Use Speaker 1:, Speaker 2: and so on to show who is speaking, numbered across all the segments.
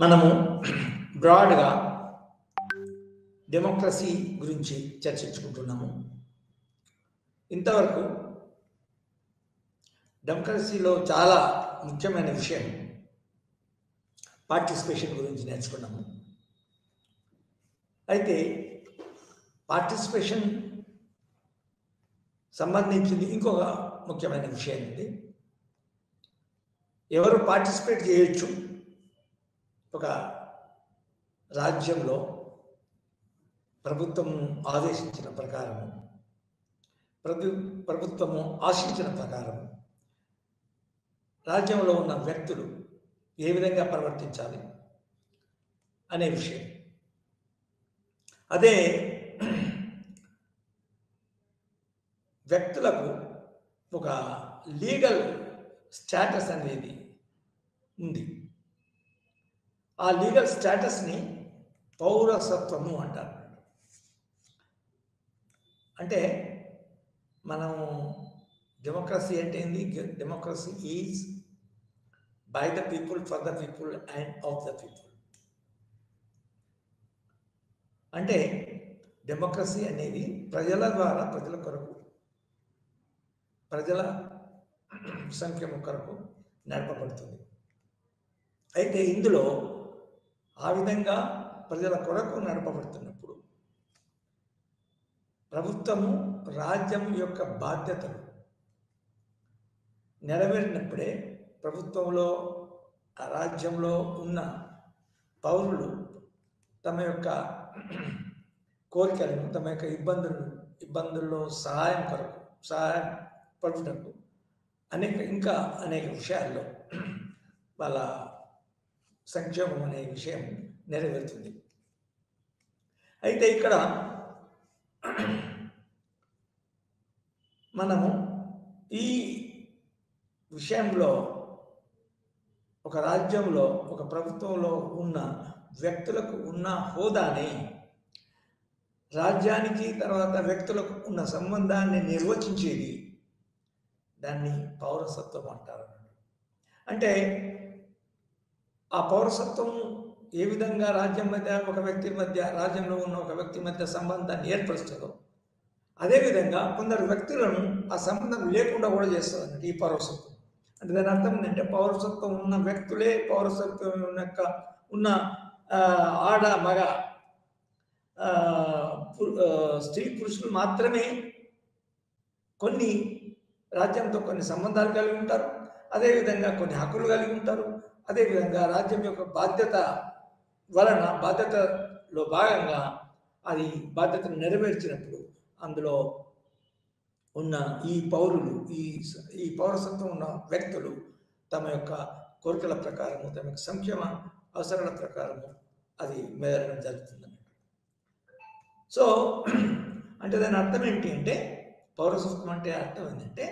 Speaker 1: మనము బ్రాడ్గా డెమోక్రసీ గురించి చర్చించుకుంటున్నాము. ఇంతవరకు డెమోక్రసీలో చాలా ముఖ్యమైన విషయం పార్టిసిపేషన్ గురించి నేర్చుకున్నాము. అయితే పార్టిసిపేషన్ సంబంధించింది ఇంకొక ముఖ్యమైన విషయం ఉంది. ఎవరు పార్టిసిపేట్ చేయొచ్చు? ఒక రాజ్యంలో ప్రభుత్వం ఆదేశించిన ప్రకారం, ప్రభుత్వము ఆశించిన ప్రకారం రాజ్యంలో ఉన్న వ్యక్తులు ఏ విధంగా ప్రవర్తించాలి అనే విషయం. అదే వ్యక్తులకు ఒక లీగల్ స్టేటస్ అనేది ఉంది. ఆ లీగల్ స్టేటస్ని పౌరసత్వము అంటారు. అంటే మనము డెమోక్రసీ అంటే ఏంది? Democracy is by the people, for the people and of the people. అంటే డెమోక్రసీ అనేది ప్రజల ద్వారా, ప్రజల కొరకు, ప్రజల సంక్షేమం కొరకు నడపబడుతుంది. అయితే ఇందులో ఆ విధంగా ప్రజల కొరకు నడపబడుతున్నప్పుడు ప్రభుత్వము రాజ్యం యొక్క బాధ్యతలు నెరవేరినప్పుడే ప్రభుత్వంలో, రాజ్యంలో ఉన్న పౌరులు తమ యొక్క కోరికలను, తమ యొక్క ఇబ్బందుల్లో సహాయం పడుటకు ఇంకా అనేక విషయాల్లో వాళ్ళ సంక్షేమం అనే విషయం నెరవేరుతుంది. అయితే ఇక్కడ మనము ఈ విషయంలో ఒక రాజ్యంలో, ఒక ప్రభుత్వంలో ఉన్న వ్యక్తులకు ఉన్న హోదాని, రాజ్యానికి తర్వాత వ్యక్తులకు ఉన్న సంబంధాన్ని నిర్వచించేది దాన్ని పౌరసత్వం అంటారు. అంటే ఆ పౌరసత్వం ఏ విధంగా రాజ్యం మధ్య, ఒక వ్యక్తి మధ్య, రాజ్యంలో ఉన్న ఒక వ్యక్తి మధ్య సంబంధాన్ని ఏర్పరుస్తుందో అదేవిధంగా కొందరు వ్యక్తులను ఆ సంబంధం లేకుండా కూడా చేస్తుంది అన్నట్టు ఈ పౌరసత్వం. అంటే దాని అర్థం ఏంటంటే పౌరసత్వం ఉన్న వ్యక్తులే, పౌరసత్వం ఉన్న ఆడ మగ, స్త్రీ పురుషులు మాత్రమే కొన్ని రాజ్యంతో కొన్ని సంబంధాలు కలిగి ఉంటారు. అదేవిధంగా కొన్ని హక్కులు కలిగి ఉంటారు. అదేవిధంగా రాజ్యం యొక్క బాధ్యత వలన, బాధ్యతలో భాగంగా అది బాధ్యతను నెరవేర్చినప్పుడు అందులో ఉన్న ఈ పౌరులు, ఈ పౌరసత్వం ఉన్న వ్యక్తులు తమ యొక్క కోరికల ప్రకారము, తమ యొక్క సంక్షేమ అవసరాల ప్రకారము అది మెదలడం జరుగుతుంది. సో అంటే దాని అర్థం ఏంటి అంటే, పౌరసత్వం అంటే అర్థం ఏంటంటే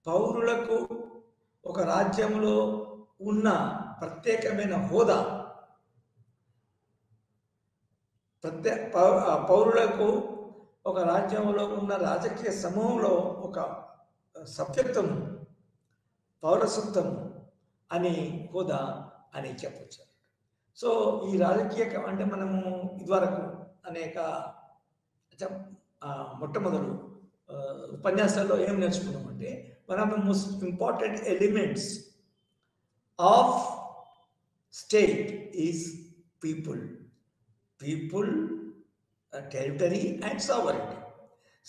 Speaker 1: పౌరులకు ఒక రాజ్యంలో ఉన్న ప్రత్యేకమైన హోదా, పౌరులకు ఒక రాజ్యంలో ఉన్న రాజకీయ సమూహంలో ఒక సభ్యత్వం, పౌరసత్వం అని హోదా అని చెప్పచ్చు. సో ఈ రాజకీయ అంటే మనము ఇదివరకు అనేక మొట్టమొదలు ఉపన్యాసాల్లో ఏం నేర్చుకున్నామంటే, one of the most important elements of state is people, territory and sovereignty.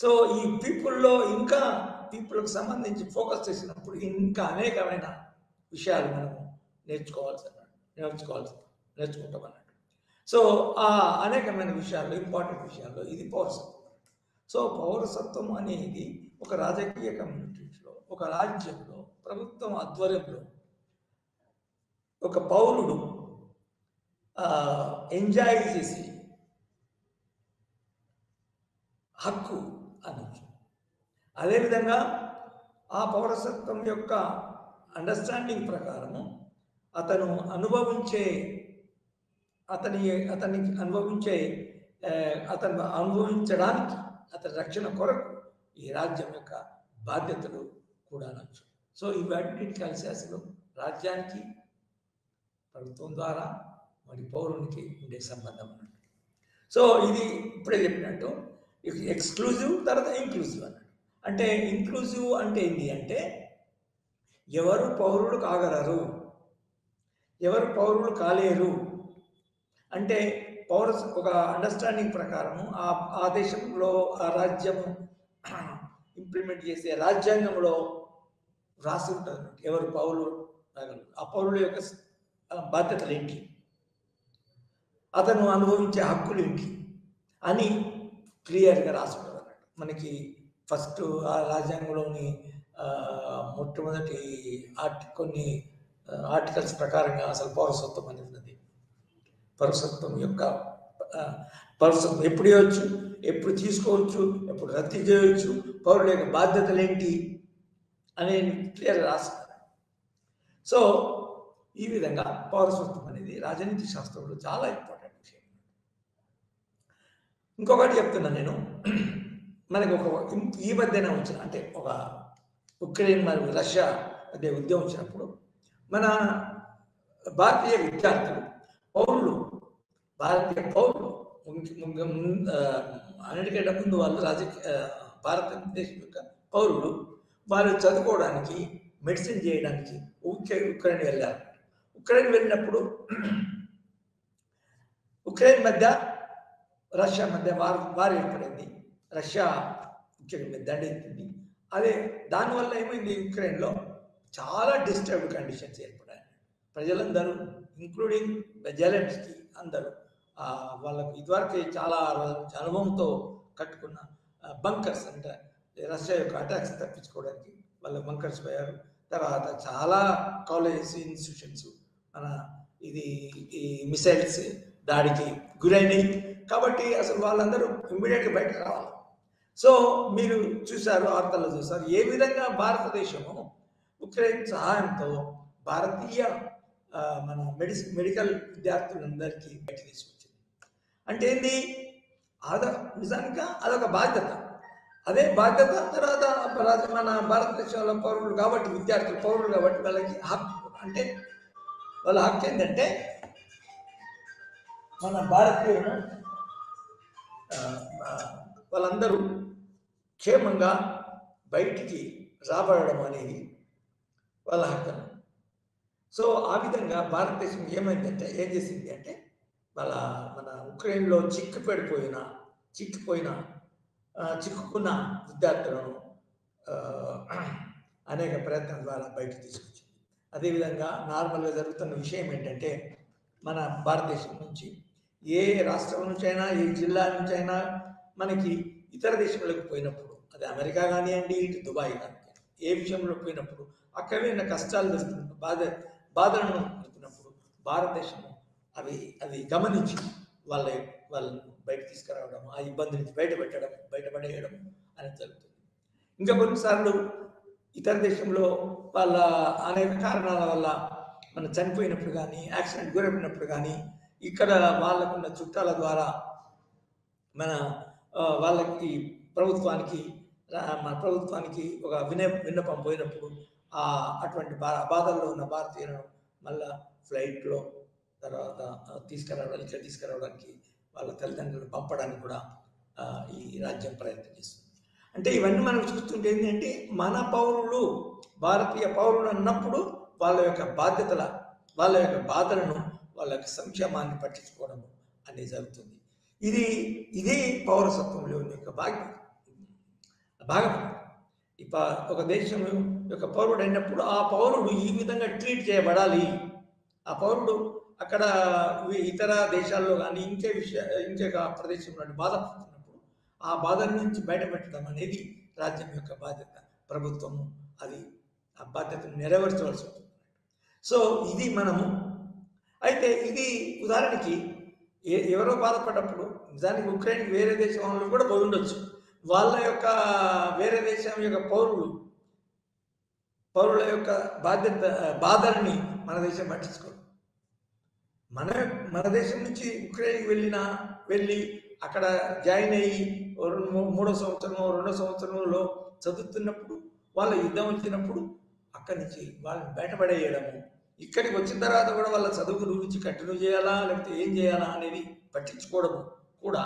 Speaker 1: So ఈ పీపుల్లో ఇంకా పీపుల్కి సంబంధించి ఫోకస్ చేసినప్పుడు ఇంకా అనేకమైన విషయాలు మనము నేర్చుకుంటాం అన్నట్టు. సో ఆ అనేకమైన విషయాల్లో, ఇంపార్టెంట్ విషయాల్లో ఇది పౌరసత్వం. సో పౌరసత్వం అనేది ఒక రాజకీయ కమ్యూనిటీలో, ఒక రాజ్యంలో, ప్రభుత్వం ఆధ్వర్యంలో ఒక పౌరుడు ఎంజాయ్ చేసి హక్కు అనొచ్చు. అదేవిధంగా ఆ పౌరసత్వం యొక్క అండర్స్టాండింగ్ ప్రకారము అతను అనుభవించడానికి, అతని రక్షణ కొరకు ఈ రాజ్యం యొక్క బాధ్యతలు కూడా అనొచ్చు. సో ఇవన్నీ కలిసి అసలు రాజ్యానికి ప్రభుత్వం ద్వారా, మరి పౌరునికి ఉండే సంబంధం అన్నట్టు. సో ఇది ఇప్పుడే చెప్పినట్టు ఎక్స్క్లూజివ్, తర్వాత ఇంక్లూజివ్ అన్నట్టు. అంటే ఇంక్లూజివ్ అంటే ఏంటి అంటే ఎవరు పౌరులు కాగలరు, ఎవరు పౌరులు కాలేరు అంటే ఒక అండర్స్టాండింగ్ ప్రకారము ఆ దేశంలో ఆ రాజ్యము ఇంప్లిమెంట్ చేసే రాజ్యాంగంలో రాసి ఉంటుంది ఎవరు పౌరులు కాగలరు, ఆ పౌరుల యొక్క బాధ్యతలు ఏంటి, అతను అనుభవించే హక్కులు ఏంటి అని క్లియర్గా రాసి ఉంటుంది అన్నట్టు. మనకి ఫస్ట్ ఆ రాజ్యాంగంలోని మొట్టమొదటి కొన్ని ఆర్టికల్స్ ప్రకారంగా అసలు పౌరసత్వం అనేది ఉన్నది. పౌరసత్వం ఎప్పుడు ఇవ్వచ్చు, ఎప్పుడు తీసుకోవచ్చు, ఎప్పుడు రద్దు చేయవచ్చు, పౌరుల యొక్క బాధ్యతలు ఏంటి అనేది క్లియర్ రాస్తారు. సో ఈ విధంగా పౌరసత్వం అనేది రాజనీతి శాస్త్రంలో చాలా ఇంపార్టెంట్ విషయం. ఇంకొకటి చెప్తున్నా నేను, మనకి ఈ మధ్యన వచ్చిన అంటే ఒక ఉక్రెయిన్ మరియు రష్యా మధ్య యుద్ధం వచ్చినప్పుడు మన భారతీయ విద్యార్థులు భారతీయ పౌరులు అన్నిటికంటే ముందు వాళ్ళు భారతదేశం యొక్క పౌరులు వాళ్ళు చదువుకోవడానికి, మెడిసిన్ చేయడానికి ఉక్రెయిన్ వెళ్ళారు. ఉక్రెయిన్ వెళ్ళినప్పుడు ఉక్రెయిన్ మధ్య రష్యా మధ్య వారు ఏర్పడింది. రష్యా ఉక్రెయిన్ మీద దండెత్తింది. అదే దానివల్ల ఏమైంది, ఉక్రెయిన్లో చాలా డిస్టర్బ్డ్ కండిషన్స్ ఏర్పడాయి. ప్రజలందరూ ఇంక్లూడింగ్ జెలెన్స్కీ అందరూ వాళ్ళకు ఇదివరకే చాలా అనుభవంతో కట్టుకున్న బంకర్స్ అంటే రష్యా యొక్క అటాక్స్ తప్పించుకోవడానికి వాళ్ళు బంకర్స్ పోయారు. తర్వాత చాలా కాలేజెస్, ఇన్స్టిట్యూషన్స్ ఈ మిసైల్స్ దాడికి గురైనవి. కాబట్టి అసలు వాళ్ళందరూ ఇమ్మీడియట్గా బయటకు రావాలి. సో మీరు చూశారు, వార్తల్లో చూశారు ఏ విధంగా భారతదేశము ఉక్రెయిన్ సహాయంతో భారతీయ మన మెడికల్ విద్యార్థులందరికీ బయట తీసుకొచ్చింది. అంటే ఏంది, నిజానికి అదొక బాధ్యత. అదే బాధ్యత తర్వాత మన భారతదేశంలో పౌరులు కాబట్టి, విద్యార్థులు పౌరులు కాబట్టి వాళ్ళకి హక్కు, అంటే వాళ్ళ హక్కు ఏంటంటే మన భారతీయులను వాళ్ళందరూ క్షేమంగా బయటికి రాబడడం అనేది వాళ్ళ హక్కు. సో ఆ విధంగా భారతదేశం ఏం చేసింది అంటే మన ఉక్రెయిన్లో చిక్కుకున్న విద్యార్థులను అనేక ప్రయత్నాల ద్వారా బయటకు తీసుకొచ్చింది. అదేవిధంగా నార్మల్గా జరుగుతున్న విషయం ఏంటంటే మన భారతదేశం నుంచి ఏ రాష్ట్రం నుంచైనా, ఏ జిల్లా నుంచైనా మనకి ఇతర దేశంలోకి పోయినప్పుడు, అది అమెరికా కానివ్వండి, ఇటు దుబాయ్ కానివ్వండి, ఏ విషయంలో పోయినప్పుడు అక్కడ ఉన్న కష్టాలు దొరుకుతున్నప్పుడు, బాధలను దొరుకుతున్నప్పుడు భారతదేశము అవి గమనించి వాళ్ళను బయట తీసుకురావడం, ఆ ఇబ్బంది నుంచి బయటపడేయడం అనేది జరుగుతుంది. ఇంకా కొన్నిసార్లు ఇతర దేశంలో వాళ్ళ అనేక కారణాల వల్ల మనం చనిపోయినప్పుడు కానీ, యాక్సిడెంట్ గురైనప్పుడు కానీ, ఇక్కడ వాళ్ళకున్న చుట్టాల ద్వారా వాళ్ళకి ప్రభుత్వానికి ఒక విన్నపం పోయినప్పుడు అటువంటి బాధల్లో ఉన్న భారతీయులను మళ్ళా ఫ్లైట్లో తర్వాత తీసుకురావడానికి వాళ్ళ తల్లిదండ్రులను పంపడానికి కూడా ఈ రాజ్యం ప్రయత్నం చేస్తుంది. అంటే ఇవన్నీ మనం చూస్తుంటే ఏంటంటే మన పౌరులు, భారతీయ పౌరులు అన్నప్పుడు వాళ్ళ యొక్క బాధలను, వాళ్ళ యొక్క సంక్షేమాన్ని పట్టించుకోవడం అనేది జరుగుతుంది. ఇది పౌరసత్వంలో యొక్క భాగం. ఒక దేశం యొక్క పౌరుడు అయినప్పుడు ఆ పౌరుడు ఈ విధంగా ట్రీట్ చేయబడాలి. ఆ పౌరుడు అక్కడ ఇతర దేశాల్లో కానీ ఇంకొక ప్రదేశంలో బాధపడుతున్నప్పుడు ఆ బాధల నుంచి బయటపెట్టడం అనేది రాజ్యం యొక్క బాధ్యత. ప్రభుత్వము ఆ బాధ్యతను నెరవేర్చవలసి ఉంటుంది. సో ఇది అయితే ఇది ఉదాహరణకి ఎవరో బాధపడ్డప్పుడు నిజానికి ఉక్రెయిన్ వేరే దేశం వాళ్ళు కూడా పోయి ఉండొచ్చు. వాళ్ళ యొక్క వేరే దేశం యొక్క పౌరుల యొక్క బాధల్ని మన దేశం పట్టించుకోదు. మన దేశం నుంచి ఉక్రెయిన్కి వెళ్ళి అక్కడ జాయిన్ అయ్యి 3వ సంవత్సరం 2వ సంవత్సరంలో చదువుతున్నప్పుడు వాళ్ళ యుద్ధం వచ్చినప్పుడు అక్కడి నుంచి వాళ్ళని బయటపడేయడము, ఇక్కడికి వచ్చిన తర్వాత కూడా వాళ్ళ చదువు గురించి కంటిన్యూ చేయాలా లేకపోతే ఏం చేయాలా అనేది పట్టించుకోవడం కూడా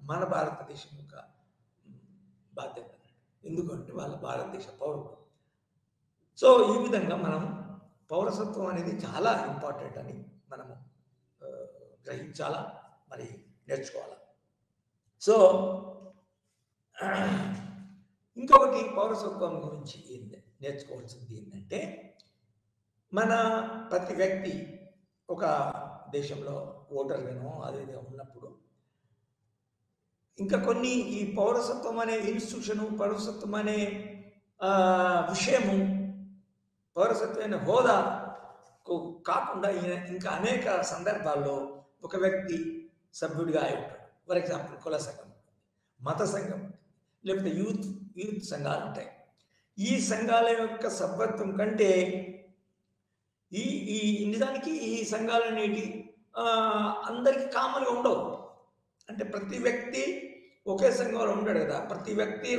Speaker 1: మన భారతదేశం యొక్క బాధ్యత. ఎందుకంటే వాళ్ళ భారతదేశ పౌరులు. సో ఈ విధంగా మనం పౌరసత్వం అనేది చాలా ఇంపార్టెంట్ అని మనము గ్రహించాలా, మరి నేర్చుకోవాలా. సో ఇంకొకటి పౌరసత్వం గురించి నేర్చుకోవాల్సింది ఏంటంటే, మన ప్రతి వ్యక్తి ఒక దేశంలో ఓటర్గానో అదే ఉన్నప్పుడు ఇంకా కొన్ని ఈ పౌరసత్వం అనే ఇన్స్టిట్యూషను, పౌరసత్వం అనే విషయము, పౌరసత్వమైన హోదాకు కాకుండా ఇంకా అనేక సందర్భాల్లో ఒక వ్యక్తి సభ్యుడిగా అయి ఉంటాడు. ఫర్ ఎగ్జాంపుల్ కుల సంఘం, మత సంఘం, లేకపోతే యూత్ సంఘాలు ఉంటాయి. ఈ సంఘాల యొక్క సభ్యత్వం కంటే ఈ ఈ నిజానికి ఈ సంఘాలు అనేటి అందరికీ కామన్గా ఉండవు. అంటే ప్రతి వ్యక్తి ఒకే సంఘంలో ఉంటాడు కదా. ప్రతి వ్యక్తి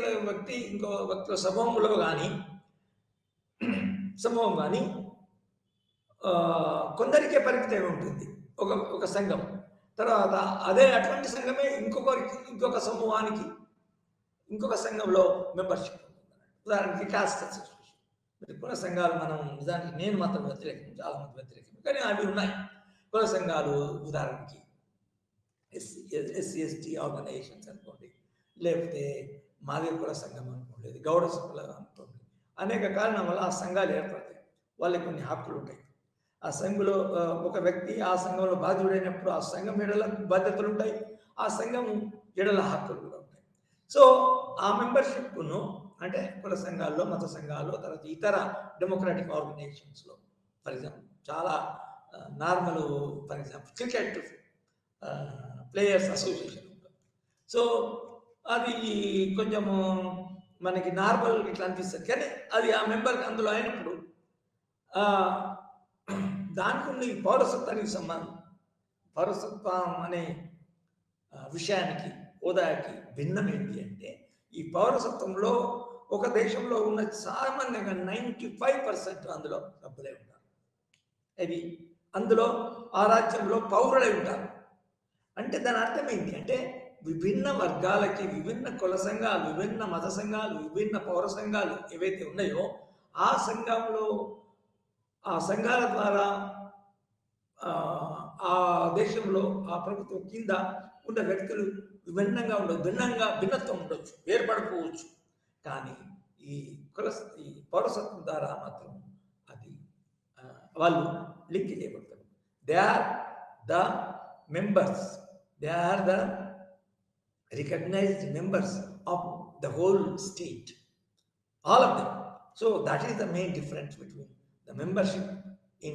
Speaker 1: ఇంకో వ్యక్తుల సమూహంలో కానీ కొందరికే పరిమితం ఉంటుంది ఒక సంఘం. తర్వాత అదే అటువంటి సంఘమే ఇంకొక సమూహానికి ఇంకొక సంఘంలో మెంబర్షిప్ ఉంటుంది. ఉదాహరణకి కాస్ట్ అసోసియేషన్. కుల సంఘాలు మనం నిజానికి నేను మాత్రం వ్యతిరేకం, చాలా మంది వ్యతిరేకం, కానీ అవి ఉన్నాయి. కుల సంఘాలు ఉదాహరణకి SC/ST ఆర్గనైజేషన్స్ అనుకోండి, లేకపోతే మాదిగ కుల సంఘం అనుకోండి, గౌడ కుల అనుకోండి. అనేక కారణం వల్ల ఆ సంఘాలు ఏర్పడతాయి. వాళ్ళకి కొన్ని హక్కులు ఉంటాయి. ఆ సంఘంలో ఒక వ్యక్తి ఆ సంఘంలో బాధ్యుడైనప్పుడు ఆ సంఘం ఎడల బాధ్యతలు ఉంటాయి, ఆ సంఘం ఎడల హక్కులు కూడా ఉంటాయి. సో ఆ మెంబర్షిప్ను అంటే కుల సంఘాల్లో, మత సంఘాల్లో, తర్వాత ఇతర డెమోక్రాటిక్ ఆర్గనైజేషన్స్లో, ఫర్ ఎగ్జాంపుల్ చాలా normal, for example cricket players association ఉంటుంది. సో అది కొంచెము మనకి నార్మల్ ఇట్లా అనిపిస్తుంది, కానీ అది ఆ మెంబర్కి అందులో అయినప్పుడు దానికి ఉన్న ఈ పౌరసత్వానికి సంబంధం, పౌరసత్వం అనే విషయానికి, హోదాకి భిన్నం ఏంటి అంటే, ఈ పౌరసత్వంలో ఒక దేశంలో ఉన్న సామాన్యంగా 95% అందులో సభ్యులై ఉంటారు. అది అందులో ఆ రాజ్యంలో పౌరులై ఉంటారు. అంటే దాని అర్థం ఏంటి అంటే, విభిన్న వర్గాలకి, విభిన్న కుల సంఘాలు, విభిన్న మత సంఘాలు, విభిన్న పౌర సంఘాలు ఏవైతే ఉన్నాయో ఆ సంఘాల ద్వారా ఆ దేశంలో ఆ ప్రభుత్వం కింద ఉన్న వ్యక్తులు విభిన్నంగా ఉండదు, భిన్నత్వం ఉండొచ్చు, వేర్పడిపోవచ్చు. కానీ ఈ పౌరసత్వం ద్వారా మాత్రం అది వాళ్ళు లింక్ చేయబడతారు. They are the members, they are the recognized members of the whole state, all of them. So that is the main difference between the membership in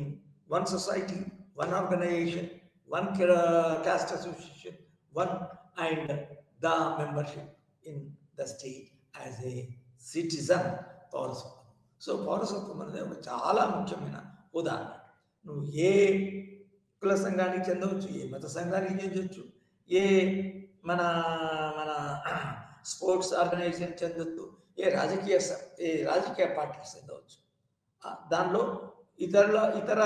Speaker 1: one society, one organization, one caste association, and the membership in the state as a citizen. పౌరసత్వం. So పౌరసత్వం అనేది ఒక చాలా ముఖ్యమైన ఉదాహరణ. నువ్వు ఏ కుల సంఘానికి చెందవచ్చు, ఏ మత సంఘానికి చెందవచ్చు, ఏ మన స్పోర్ట్స్ ఆర్గనైజేషన్ చెందొచ్చు, ఏ రాజకీయ పార్టీకి చెందవచ్చు. దానిలో ఇతర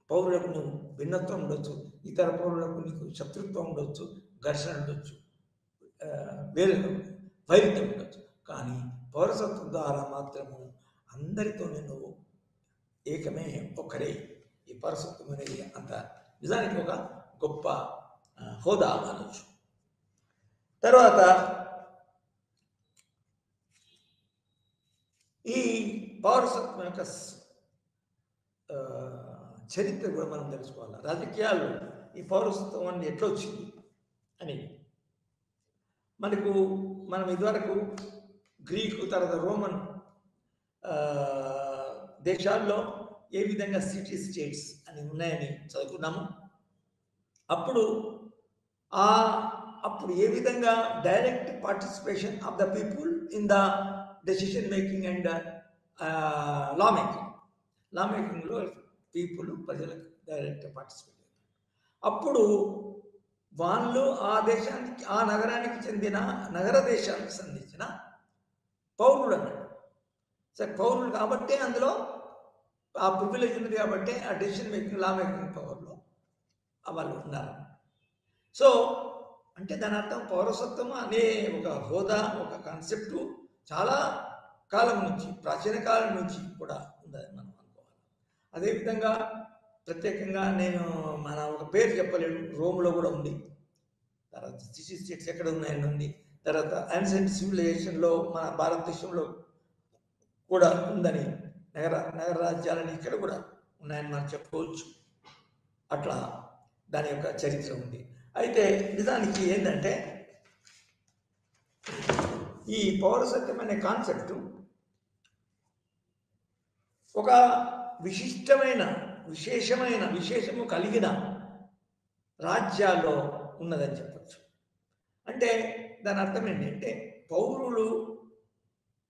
Speaker 1: పౌరులకు నువ్వు భిన్నత్వం ఉండొచ్చు, ఇతర పౌరులకు నీకు శత్రుత్వం ఉండొచ్చు, ఘర్షణ ఉండొచ్చు, వైరుధ్యం ఉండొచ్చు. కానీ పౌరసత్వం ద్వారా మాత్రము అందరితో నువ్వు ఏకమే, ఒక్కరే. ఈ పౌరసత్వం అనేది అంత నిజానికి ఒక గొప్ప హోదా అనొచ్చు. తర్వాత ఈ పౌరసత్వం యొక్క చరిత్ర కూడా మనం తెలుసుకోవాలి. రాజకీయాల్లో ఈ పౌరసత్వం అనేది ఎట్లా వచ్చింది అని మనం ఇదివరకు గ్రీకు, తర్వాత రోమన్ దేశాల్లో ఏ విధంగా సిటీ స్టేట్స్ అని ఉన్నాయని చదువుకున్నాము. అప్పుడు ఏ విధంగా direct participation of the people in the decision making and law మేకింగ్లో ప్రజలకు డైరెక్ట్ పార్టిసిపేట్ చేస్తారు. అప్పుడు వాళ్ళు ఆ నగరానికి చెందిన దేశానికి సంబంధించిన పౌరులు అన్నాడు. సరే, పౌరులు కాబట్టి అందులో ఆ ప్రివిలేజ్ ఉంది కాబట్టి ఆ డెసిషన్ మేకింగ్, లా మేకింగ్ పవర్లో వాళ్ళు ఉన్నారు. సో అంటే దాని అర్థం పౌరసత్వం అనే ఒక హోదా, ఒక కాన్సెప్టు చాలా కాలం నుంచి, ప్రాచీన కాలం నుంచి కూడా ఉందని మనం అనుకోవాలి. అదేవిధంగా ప్రత్యేకంగా నేను మన ఒక పేరు చెప్పలేను, రోమ్లో కూడా ఉంది, తర్వాత సిటీ స్టేట్స్ ఎక్కడ ఉన్నాయని ఉంది, తర్వాత యాన్సెంట్ సివిలైజేషన్లో మన భారతదేశంలో కూడా ఉందని, నగర రాజ్యాలని ఇక్కడ కూడా ఉన్నాయని మనం చెప్పుకోవచ్చు. అట్లా దాని యొక్క చరిత్ర ఉంది. అయితే నిజానికి ఏంటంటే ఈ పౌరసత్వం అనే కాన్సెప్ట్ ఒక విశేషము కలిగిన రాజ్యాల్లో ఉన్నదని చెప్పచ్చు. అంటే దాని అర్థం ఏంటంటే పౌరులు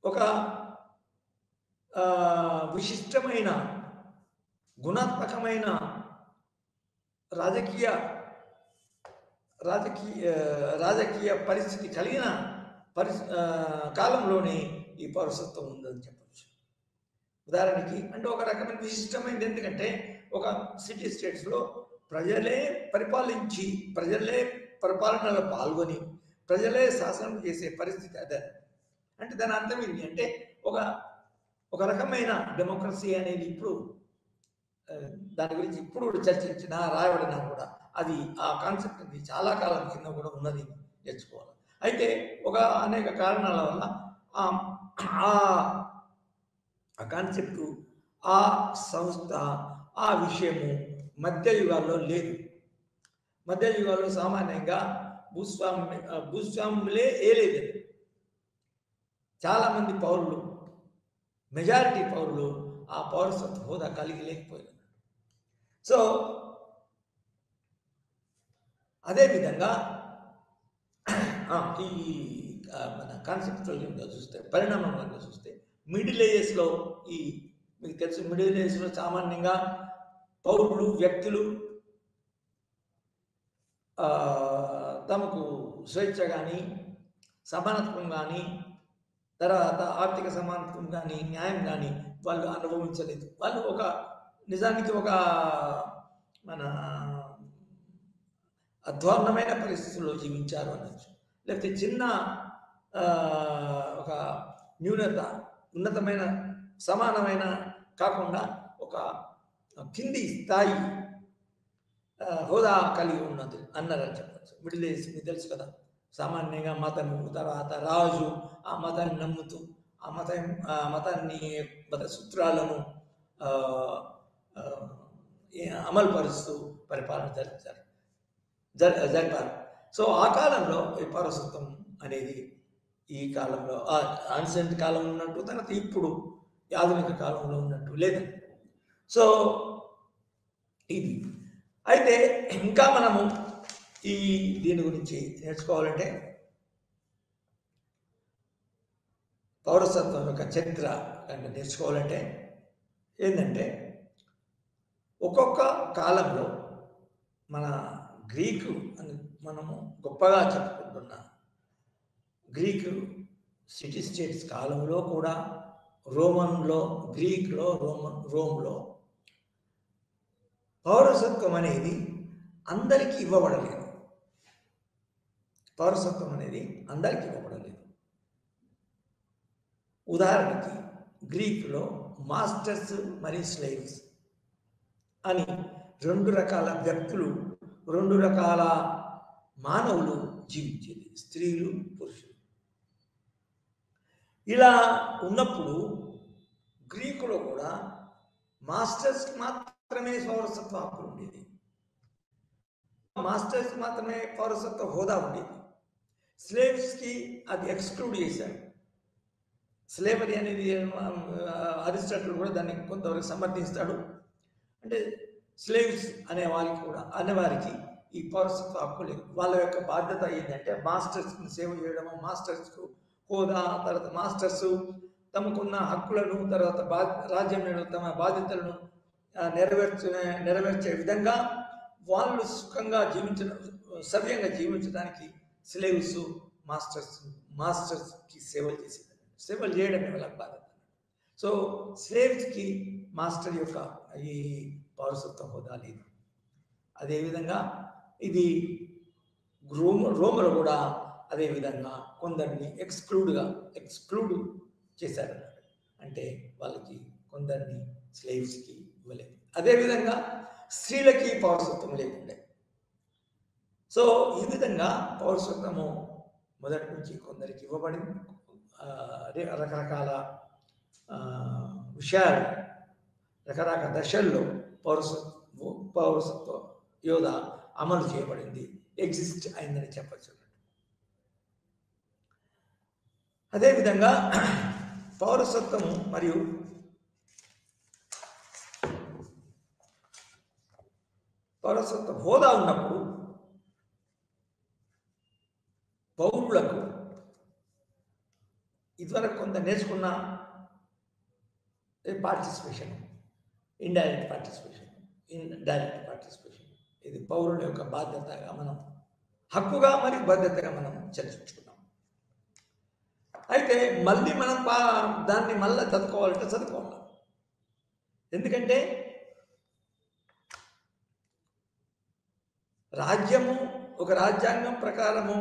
Speaker 1: ఒక విశిష్టమైన గుణాత్మకమైన రాజకీయ పరిస్థితి కలిగిన కాలంలోనే ఈ పౌరసత్వం ఉందని చెప్పచ్చు. ఉదాహరణకి అంటే ఒక రకమైన విశిష్టమైనది, ఎందుకంటే ఒక సిటీ స్టేట్స్లో ప్రజలే పరిపాలనలో పాల్గొని ప్రజలే శాసనం చేసే పరిస్థితి అదే. అంటే దాని అర్థం ఏంటి అంటే ఒక రకమైన డెమోక్రసీ అనేది ఇప్పుడు దాని గురించి ఇప్పుడు చర్చించినా రాయబడినా కూడా అది ఆ కాన్సెప్ట్ అది చాలా కాలం కింద కూడా ఉన్నది నేర్చుకోవాలి. అయితే అనేక కారణాల వల్ల ఆ కాన్సెప్టు, ఆ సంస్థ, ఆ విషయము మధ్యయుగాల్లో లేదు. మధ్యయుగాల్లో సామాన్యంగా భూస్వాములే ఏలేదు. చాలామంది పౌరులు, మెజారిటీ పౌరులు ఆ పౌరసత్వ హోదా కలిగి లేకపోయారు. సో అదేవిధంగా ఈ మన కాన్సెప్చువల్గా చూస్తే, పరిణామంగా చూస్తే మిడిల్ ఏజెస్లో మీకు తెలుసు, మిడిల్ ఏజెస్లో సామాన్యంగా పౌరులు, వ్యక్తులు తమకు స్వేచ్ఛ కానీ, సమానత్వం కానీ, తర్వాత ఆర్థిక సమానత్వం కానీ, న్యాయం కానీ వాళ్ళు అనుభవించలేదు. వాళ్ళు నిజానికి మన అధ్వాన్నమైన పరిస్థితుల్లో జీవించారు అనొచ్చు. లేకపోతే చిన్న ఒక ఉన్నతమైన సమానమైన కాకుండా ఒక కింది స్థాయి హోదా కలిగి ఉన్నది అన్నారని చెప్పచ్చు. మిడిల్ ఏజ్ మీకు తెలుసు కదా, సామాన్యంగా మతము, తర్వాత రాజు ఆ మతాన్ని నమ్ముతూ ఆ మతాన్ని మత సూత్రాలను అమలుపరుస్తూ పరిపాలన జరిపారు. సో ఆ కాలంలో ఈ పౌరసత్వం అనేది ఈ కాలంలో ఆన్సెంట్ కాలంలో ఉన్నట్టు, తర్వాత ఇప్పుడు ఆధునిక కాలంలో ఉన్నట్టు లేదండి. సో ఇది అయితే ఇంకా మనము దీని గురించి నేర్చుకోవాలంటే పౌరసత్వం యొక్క చరిత్ర కనుక నేర్చుకోవాలంటే ఏంటంటే ఒక్కొక్క కాలంలో మన గ్రీకు అని మనము గొప్పగా చెప్పుకుంటున్న గ్రీకు సిటీ స్టేట్స్ కాలంలో కూడా రోమ్లో పౌరసత్వం అనేది అందరికీ ఇవ్వబడలేదు. ఉదాహరణకి గ్రీకులో మాస్టర్స్ మరియు స్లేవ్స్ అని రెండు రకాల వ్యక్తులు, రెండు రకాల మానవులు జీవించేది, స్త్రీలు, పురుషులు. ఇలా ఉన్నప్పుడు గ్రీకులో కూడా మాస్టర్స్ మాత్రమే పౌరసత్వ హక్కు ఉండేది, మాస్టర్స్ మాత్రమే పౌరసత్వ హోదా ఉండేది. స్లేవ్స్కి అది ఎక్స్క్లూడ్ చేశారు. స్లేవరీ అనేది అరిస్టాటిల్ కూడా దాన్ని కొంతవరకు సమర్థిస్తాడు. అంటే స్లేవ్స్ అనేవారికి ఈ పౌరసత్వ హక్కు లేదు. వాళ్ళ యొక్క బాధ్యత ఏంటంటే మాస్టర్స్ని సేవ చేయడము, మాస్టర్స్కు హోదా, తర్వాత మాస్టర్స్ తమకున్న హక్కులను, తర్వాత రాజ్యంలో తమ బాధ్యతలను నెరవేర్చే విధంగా వాళ్ళు సుఖంగా సవ్యంగా జీవించడానికి స్లేవ్స్ మాస్టర్స్కి సేవలు చేయడమే వాళ్ళ బాధ్యత. సో స్లేవ్స్కి మాస్టర్ యొక్క ఈ పౌరసత్వ హోదా లేదు. అదేవిధంగా ఇది రోమలో కూడా అదేవిధంగా కొందరిని ఎక్స్క్లూడ్ చేశారన్నారు. అంటే వాళ్ళకి కొందరిని స్లేవ్స్కి ఇవ్వలేదు. అదేవిధంగా స్త్రీలకి పౌరసత్వం లేకుండే. సో ఈ విధంగా పౌరసత్వము మొదటి నుంచి కొందరికి ఇవ్వబడింది. రకరకాల విషయాలు రకరకాల దశల్లో పౌరసత్వ యోధ అమలు చేయబడింది, ఎగ్జిస్ట్ అయిందని చెప్పచ్చు. అదేవిధంగా పౌరసత్వము మరియు పౌరసత్వ హోదా ఉన్నప్పుడు పౌరులకు ఇదివరకు కొంత నేర్చుకున్న పార్టిసిపేషన్, ఇండైరెక్ట్ పార్టిసిపేషన్, ఇది పౌరుల యొక్క బాధ్యతగా మనం హక్కుగా మరియు బాధ్యతగా మనం చర్చించుకున్నాం. అయితే మళ్ళీ మనం దాన్ని మళ్ళీ చదువుకోవాలంటే చదువుకోవాలి. ఎందుకంటే రాజ్యము ఒక రాజ్యాంగం ప్రకారము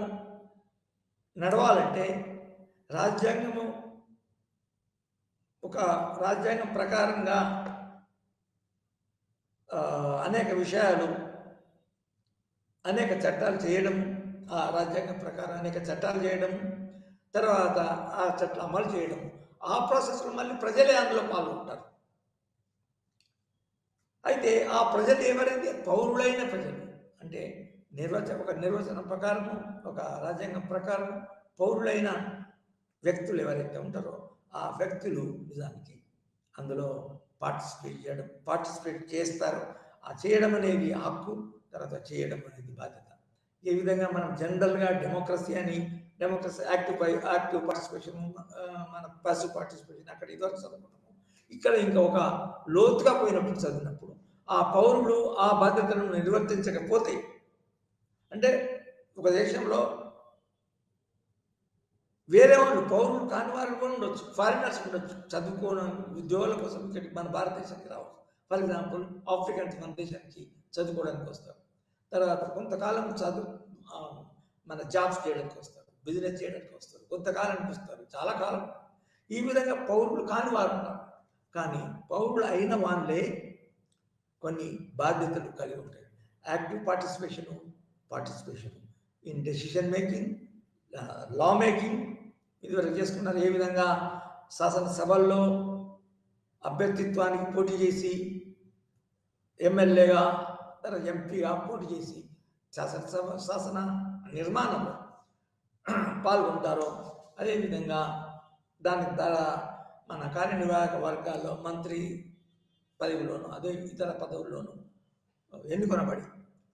Speaker 1: నడవాలంటే ఒక రాజ్యాంగం ప్రకారంగా అనేక విషయాలు, అనేక చట్టాలు చేయడం, ఆ రాజ్యాంగం ప్రకారం అనేక చట్టాలు చేయడం, తర్వాత ఆ చట్టాలు అమలు చేయడం, ఆ ప్రాసెస్లో మళ్ళీ ప్రజలే అందులో పాల్గొంటారు. అయితే ఆ ప్రజలు ఎవరైతే పౌరులైన ప్రజలు అంటే ఒక నిర్వచనం ప్రకారము, ఒక రాజ్యాంగం ప్రకారం పౌరులైన వ్యక్తులు ఎవరైతే ఉంటారో ఆ వ్యక్తులు నిజానికి అందులో పార్టిసిపేట్ చేస్తారు. ఆ చేయడం అనేది హక్కు, తర్వాత చేయడం అనేది బాధ్యత. ఈ విధంగా మనం జనరల్గా డెమోక్రసీ యాక్టివ్ పార్టిసిపేషన్, మన పాసివ్ పార్టిసిపేషన్ అక్కడ ఇదివరకు చదువుకుంటాము. ఇక్కడ ఇంకా ఒక లోతుగా పోయినప్పుడు చదివినప్పుడు ఆ పౌరులు ఆ బాధ్యతలను నిర్వర్తించకపోతే, అంటే ఒక దేశంలో వేరే వాళ్ళు పౌరులు కాని వారు కూడా ఉండొచ్చు, ఫారినర్స్ ఉండొచ్చు, చదువుకోవడం ఉద్యోగాల కోసం ఇక్కడికి మన భారతదేశానికి రావచ్చు. ఫర్ ఎగ్జాంపుల్ ఆఫ్రికన్స్ మన దేశానికి చదువుకోవడానికి వస్తారు, తర్వాత కొంతకాలం మన జాబ్స్ చేయడానికి వస్తారు, బిజినెస్ చేయడానికి వస్తారు, కొంతకాలానికి వస్తారు, చాలా కాలం. ఈ విధంగా పౌరులు కాని వారు ఉన్నారు. కానీ పౌరులు అయిన వాళ్ళే కొన్ని బాధ్యతలు కలిగి ఉంటాయి. Active participation in decision making, law making ఇదివరకు చేసుకున్నారు. ఏ విధంగా శాసనసభల్లో అభ్యర్థిత్వానికి పోటీ చేసి ఎమ్మెల్యేగా తర్వాత ఎంపీగా పోటీ చేసి శాసన నిర్మాణంలో పాల్గొంటారో, అదేవిధంగా దాని ద్వారా మన కార్యనిర్వాహక వర్గాల్లో మంత్రి పదవిలోను అదే ఇతర పదవుల్లోనూ ఎన్నుకొనబడి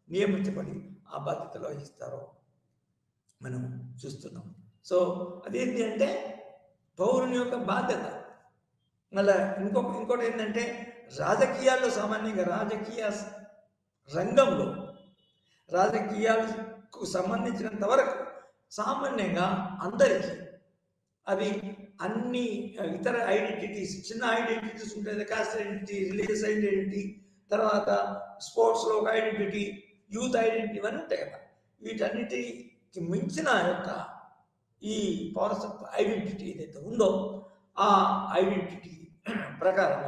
Speaker 1: నియమించబడి ఆ బాధ్యతలు వహిస్తారో మనం చూస్తున్నాం. సో అదేంటి అంటే పౌరుని యొక్క బాధ్యత. మళ్ళీ ఇంకోటి ఏంటంటే రాజకీయాల్లో సామాన్యంగా రాజకీయ రంగంలో రాజకీయాలకు సంబంధించినంత వరకు సామాన్యంగా అందరికీ అవి అన్ని ఇతర ఐడెంటిటీస్, చిన్న ఐడెంటిటీస్ ఉంటాయి, కాస్ట్ ఐడెంటిటీ, రిలీజియస్ ఐడెంటిటీ, తర్వాత స్పోర్ట్స్లో ఒక ఐడెంటిటీ, యూత్ ఐడెంటిటీ ఇవన్నీ ఉంటాయి కదా. వీటన్నిటికి మించిన యొక్క ఈ పౌరసత్వ ఐడెంటిటీ ఏదైతే ఉందో ఆ ఐడెంటిటీ ప్రకారం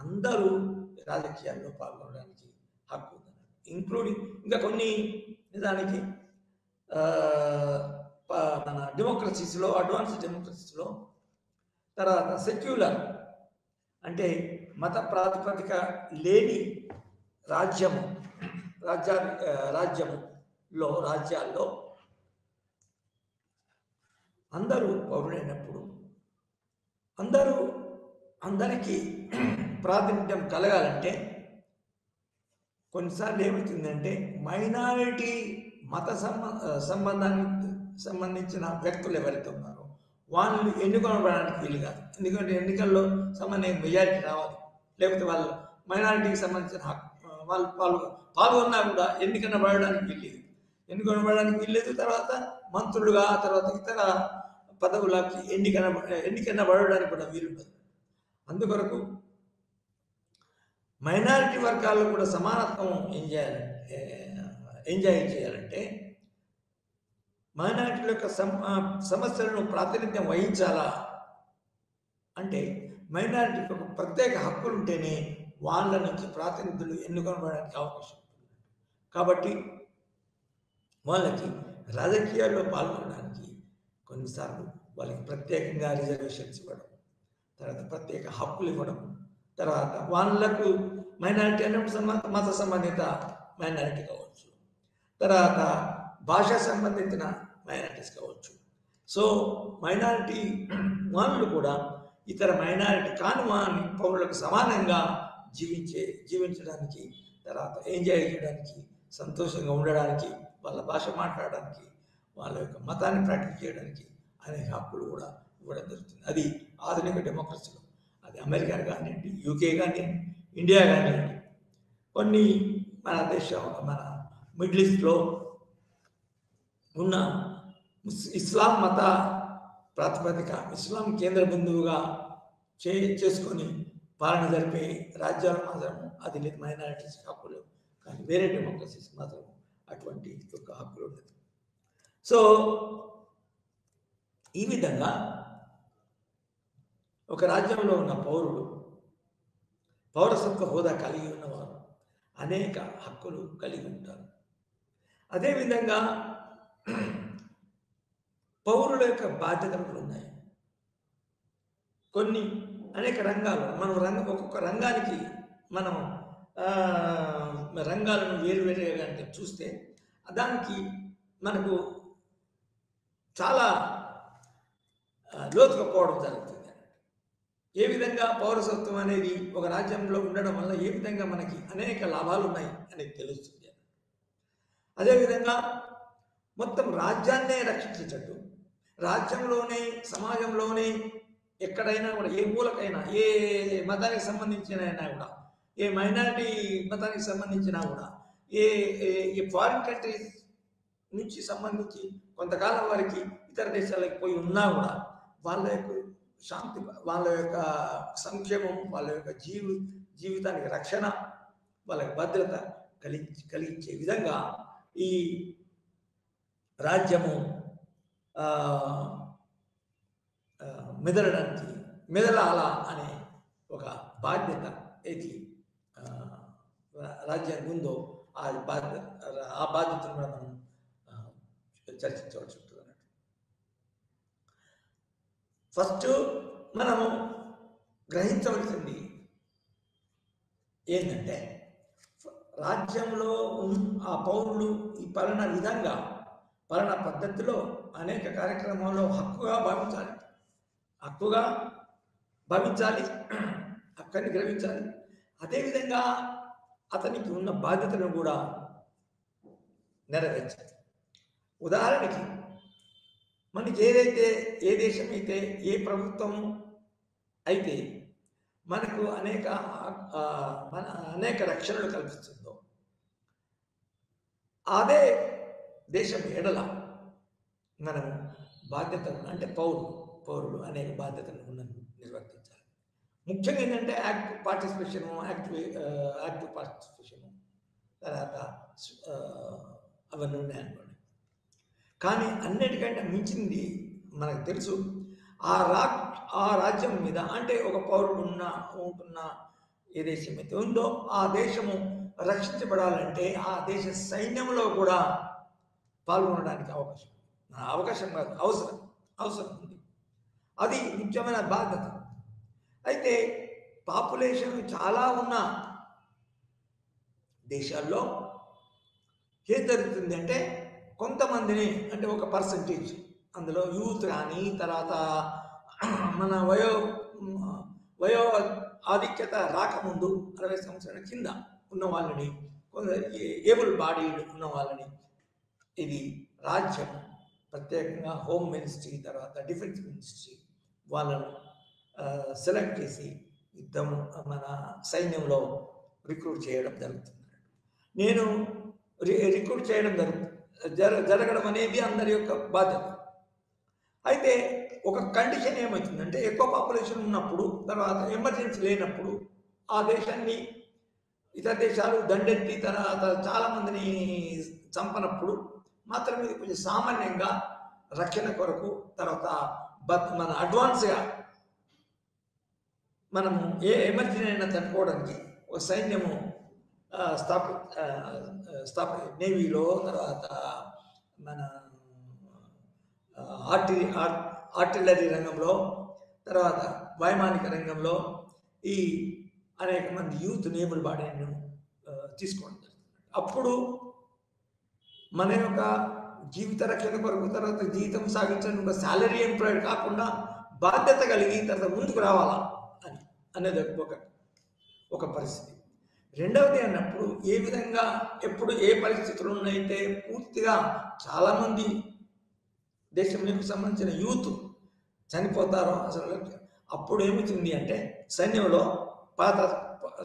Speaker 1: అందరూ రాజకీయాల్లో పాల్గొనడానికి హక్కు ఉంది, ఇంక్లూడింగ్ ఇంకా కొన్ని నిజానికి మన డెమోక్రసీస్లో, అడ్వాన్స్ డెమోక్రసీస్లో, తర్వాత సెక్యులర్ అంటే మత ప్రాతిపదిక లేని రాజ్యాల్లో అందరూ పౌరులైనప్పుడు అందరికీ ప్రాతినిధ్యం కలగాలంటే కొన్నిసార్లు ఏమవుతుందంటే మైనారిటీ మత సంబంధించిన వ్యక్తులు ఎవరైతే ఉన్నారో వాళ్ళు ఎన్నుకోబడడానికి వీలు కాదు. ఎందుకంటే ఎన్నికల్లో సంబంధించిన మెజారిటీ రావాలి, లేకపోతే వాళ్ళు మైనారిటీకి సంబంధించిన వాళ్ళు పాల్గొన్నా కూడా ఎన్నికనబడడానికి వీల్లేదు. తర్వాత మంత్రులుగా, తర్వాత ఇతర పదవులకి ఎన్నికనబడడానికి కూడా వీలుండదు. అందుకొరకు మైనారిటీ వర్గాల్లో కూడా సమానత్వం ఎంజాయ్ చేయాలంటే మైనారిటీల యొక్క సమస్యలను ప్రాతినిధ్యం వహించాలా అంటే మైనారిటీకి ఒక ప్రత్యేక హక్కులు ఉంటేనే వాళ్ళ నుంచి ప్రాతినిధ్యులు ఎన్నుకోవడానికి అవకాశం ఉంటుంది. కాబట్టి వాళ్ళకి రాజకీయాల్లో పాల్గొనడానికి కొన్నిసార్లు వాళ్ళకి ప్రత్యేకంగా రిజర్వేషన్స్ ఇవ్వడం, తర్వాత ప్రత్యేక హక్కులు ఇవ్వడం, తర్వాత వాళ్ళకు మైనారిటీ అన్నప్పుడు మత సంబంధిత మైనారిటీ కావచ్చు, తర్వాత భాష సంబంధించిన మైనారిటీస్ కావచ్చు. సో మైనారిటీ వాళ్ళు కూడా ఇతర మైనారిటీ కాని పౌరులకు సమానంగా జీవించడానికి, తర్వాత ఎంజాయ్ చేయడానికి, సంతోషంగా ఉండడానికి, వాళ్ళ భాష మాట్లాడడానికి, వాళ్ళ యొక్క మతాన్ని ప్రాక్టీస్ చేయడానికి అనేక హక్కులు కూడా ఇవ్వడం జరుగుతుంది. అది ఆధునిక డెమోక్రసీలో, అది అమెరికా కానివ్వండి, యూకే కానివ్వండి, ఇండియా కానివ్వండి, కొన్ని మన మిడిల్ ఈస్ట్లో ఉన్న ఇస్లాం మత ప్రాతిపదిక, ఇస్లాం కేంద్ర బిందువుగా చేసుకొని పాలన జరిపే రాజ్యాలు మాత్రం అది లేదు, మైనారిటీస్ హక్కులు. కానీ వేరే డెమోక్రసీస్ మాత్రం అటువంటి యొక్క హక్కులు ఉండదు. సో ఈ విధంగా ఒక రాజ్యంలో ఉన్న పౌరసత్వ హోదా కలిగి ఉన్నవారు అనేక హక్కులు కలిగి ఉంటారు. అదేవిధంగా పౌరుల యొక్క బాధ్యతలు ఉన్నాయి. కొన్ని అనేక రంగాలు మనం ఒక్కొక్క రంగానికి మనం రంగాలను వేరువేరుగా చూస్తే దానికి మనకు చాలా లోతుగా పోవడం జరుగుతుంది. ఏ విధంగా పౌరసత్వం అనేది ఒక రాజ్యంలో ఉండడం వల్ల ఏ విధంగా మనకి అనేక లాభాలు ఉన్నాయి అనేది తెలుస్తుంది. అదేవిధంగా మొత్తం రాజ్యాన్నే రక్షించేటట్టు, రాజ్యంలోనే సమాజంలోనే ఎక్కడైనా కూడా, ఏ మూలకైనా, ఏ మతానికి సంబంధించిన అయినా కూడా, ఏ మైనారిటీ మతానికి సంబంధించినా కూడా, ఏ ఫారిన్ కంట్రీస్ నుంచి సంబంధించి కొంతకాలం వారికి ఇతర దేశాలకు పోయి ఉన్నా కూడా వాళ్ళ యొక్క శాంతి, వాళ్ళ యొక్క సంక్షేమం, వాళ్ళ యొక్క జీవితానికి రక్షణ, వాళ్ళకి భద్రత కలిగించే విధంగా ఈ రాజ్యము మెదలాల అనే ఒక బాధ్యత ఏది రాజ్యానికి ఉందో ఆ బాధ్యతను కూడా మనం చర్చించవలసి ఉంటుంది అన్నట్టు. ఫస్ట్ మనము గ్రహించవలసింది ఏంటంటే, రాజ్యంలో ఆ పౌరులు ఈ పలానా విధంగా, పలానా పద్ధతిలో అనేక కార్యక్రమాల్లో హక్కుగా భావించాలి, హక్కుని గ్రహించాలి. అదేవిధంగా అతనికి ఉన్న బాధ్యతను కూడా నెరవేర్చాలి. ఉదాహరణకి మనకి ఏ దేశం అయితే, ఏ ప్రభుత్వం అయితే మనకు అనేక రక్షణలు కల్పిస్తుందో, అదే దేశం ఎడల మనం బాధ్యతలు, అంటే పౌరులు అనేక బాధ్యతలను నిర్వర్తించాలి. ముఖ్యంగా ఏంటంటే యాక్టివ్ పార్టిసిపేషను, తర్వాత అవన్నీ ఉన్నాయనుకోండి. కానీ అన్నిటికంటే మించింది మనకు తెలుసు, ఆ రాజ్యం మీద, అంటే ఒక పౌరుడు ఉంటున్న ఏ దేశం అయితే ఉందో ఆ దేశము రక్షించబడాలంటే ఆ దేశ సైన్యంలో కూడా పాల్గొనడానికి అవకాశం కాదు, అవసరం ఉంది. అది ముఖ్యమైన బాధ్యత. అయితే పాపులేషన్ చాలా ఉన్న దేశాల్లో ఏం జరుగుతుంది అంటే, కొంతమందిని, అంటే ఒక పర్సంటేజ్, అందులో యూత్ కానీ, తర్వాత మన వయో ఆధిక్యత రాకముందు 60 సంవత్సరాల కింద ఉన్న వాళ్ళని, ఏబుల్ బాడీడ్ ఉన్న వాళ్ళని ఇది రాజ్యం ప్రత్యేకంగా హోమ్ మినిస్ట్రీ, తర్వాత డిఫెన్స్ మినిస్ట్రీ వాళ్ళను సెలెక్ట్ చేసి మన సైన్యంలో రిక్రూట్ చేయడం జరుగుతుంది. నేను రిక్రూట్ చేయడం జరగడం అనేది అందరి యొక్క బాధ్యత. అయితే ఒక కండిషన్ ఏమవుతుందంటే, ఎక్కువ పాపులేషన్ ఉన్నప్పుడు, తర్వాత ఎమర్జెన్సీ లేనప్పుడు ఆ దేశాన్ని ఇతర దేశాలు దండెత్తి తర్వాత చాలా మందిని చంపనప్పుడు మాత్రం ఇది కొంచెం సామాన్యంగా రక్షణ కొరకు తర్వాత మన అడ్వాన్స్గా మనము ఏ ఎమర్జెన్సీ అయినా తట్టుకోవడానికి ఒక సైన్యము నేవీలో తర్వాత మన ఆర్టిలరీ రంగంలో తర్వాత వైమానిక రంగంలో ఈ అనేక మంది యూత్ నేబుల్ బాడీని తీసుకోవడం జరుగుతుంది. అప్పుడు మన యొక్క జీవిత రక్షణ కొరకు తర్వాత జీవితం సాగించడం ఒక శాలరీ ఎంప్లాయిడ్ కాకుండా బాధ్యత కలిగి తర్వాత ముందుకు రావాలా అనేది ఒక పరిస్థితి. రెండవది అన్నప్పుడు ఏ విధంగా ఎప్పుడు ఏ పరిస్థితుల్లోనైతే పూర్తిగా చాలామంది దేశంలోకి సంబంధించిన యూత్ చనిపోతారో అసలు అప్పుడు ఏమవుతుంది అంటే సైన్యంలో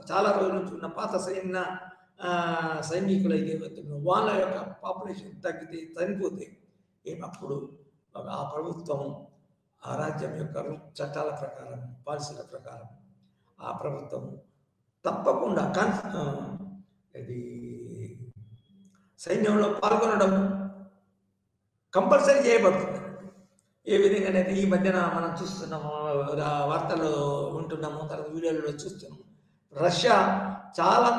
Speaker 1: చాలా రోజుల నుంచి ఉన్న పాత సైనికులు అయితే వాళ్ళ యొక్క పాపులేషన్ తగ్గితే చనిపోతే ఏమప్పుడు ఆ ప్రభుత్వం ఆ రాజ్యం యొక్క చట్టాల ప్రకారం పాలసీల ప్రకారం ఆ ప్రభుత్వం తప్పకుండా ఇది సైన్యంలో పాల్గొనడం కంపల్సరీ చేయబడుతుంది. ఏ విధంగానైతే ఈ మధ్యన మనం చూస్తున్నాము, వార్తల్లో ఉంటున్నాము, తర్వాత వీడియోలలో చూస్తున్నాము. రష్యా చాలా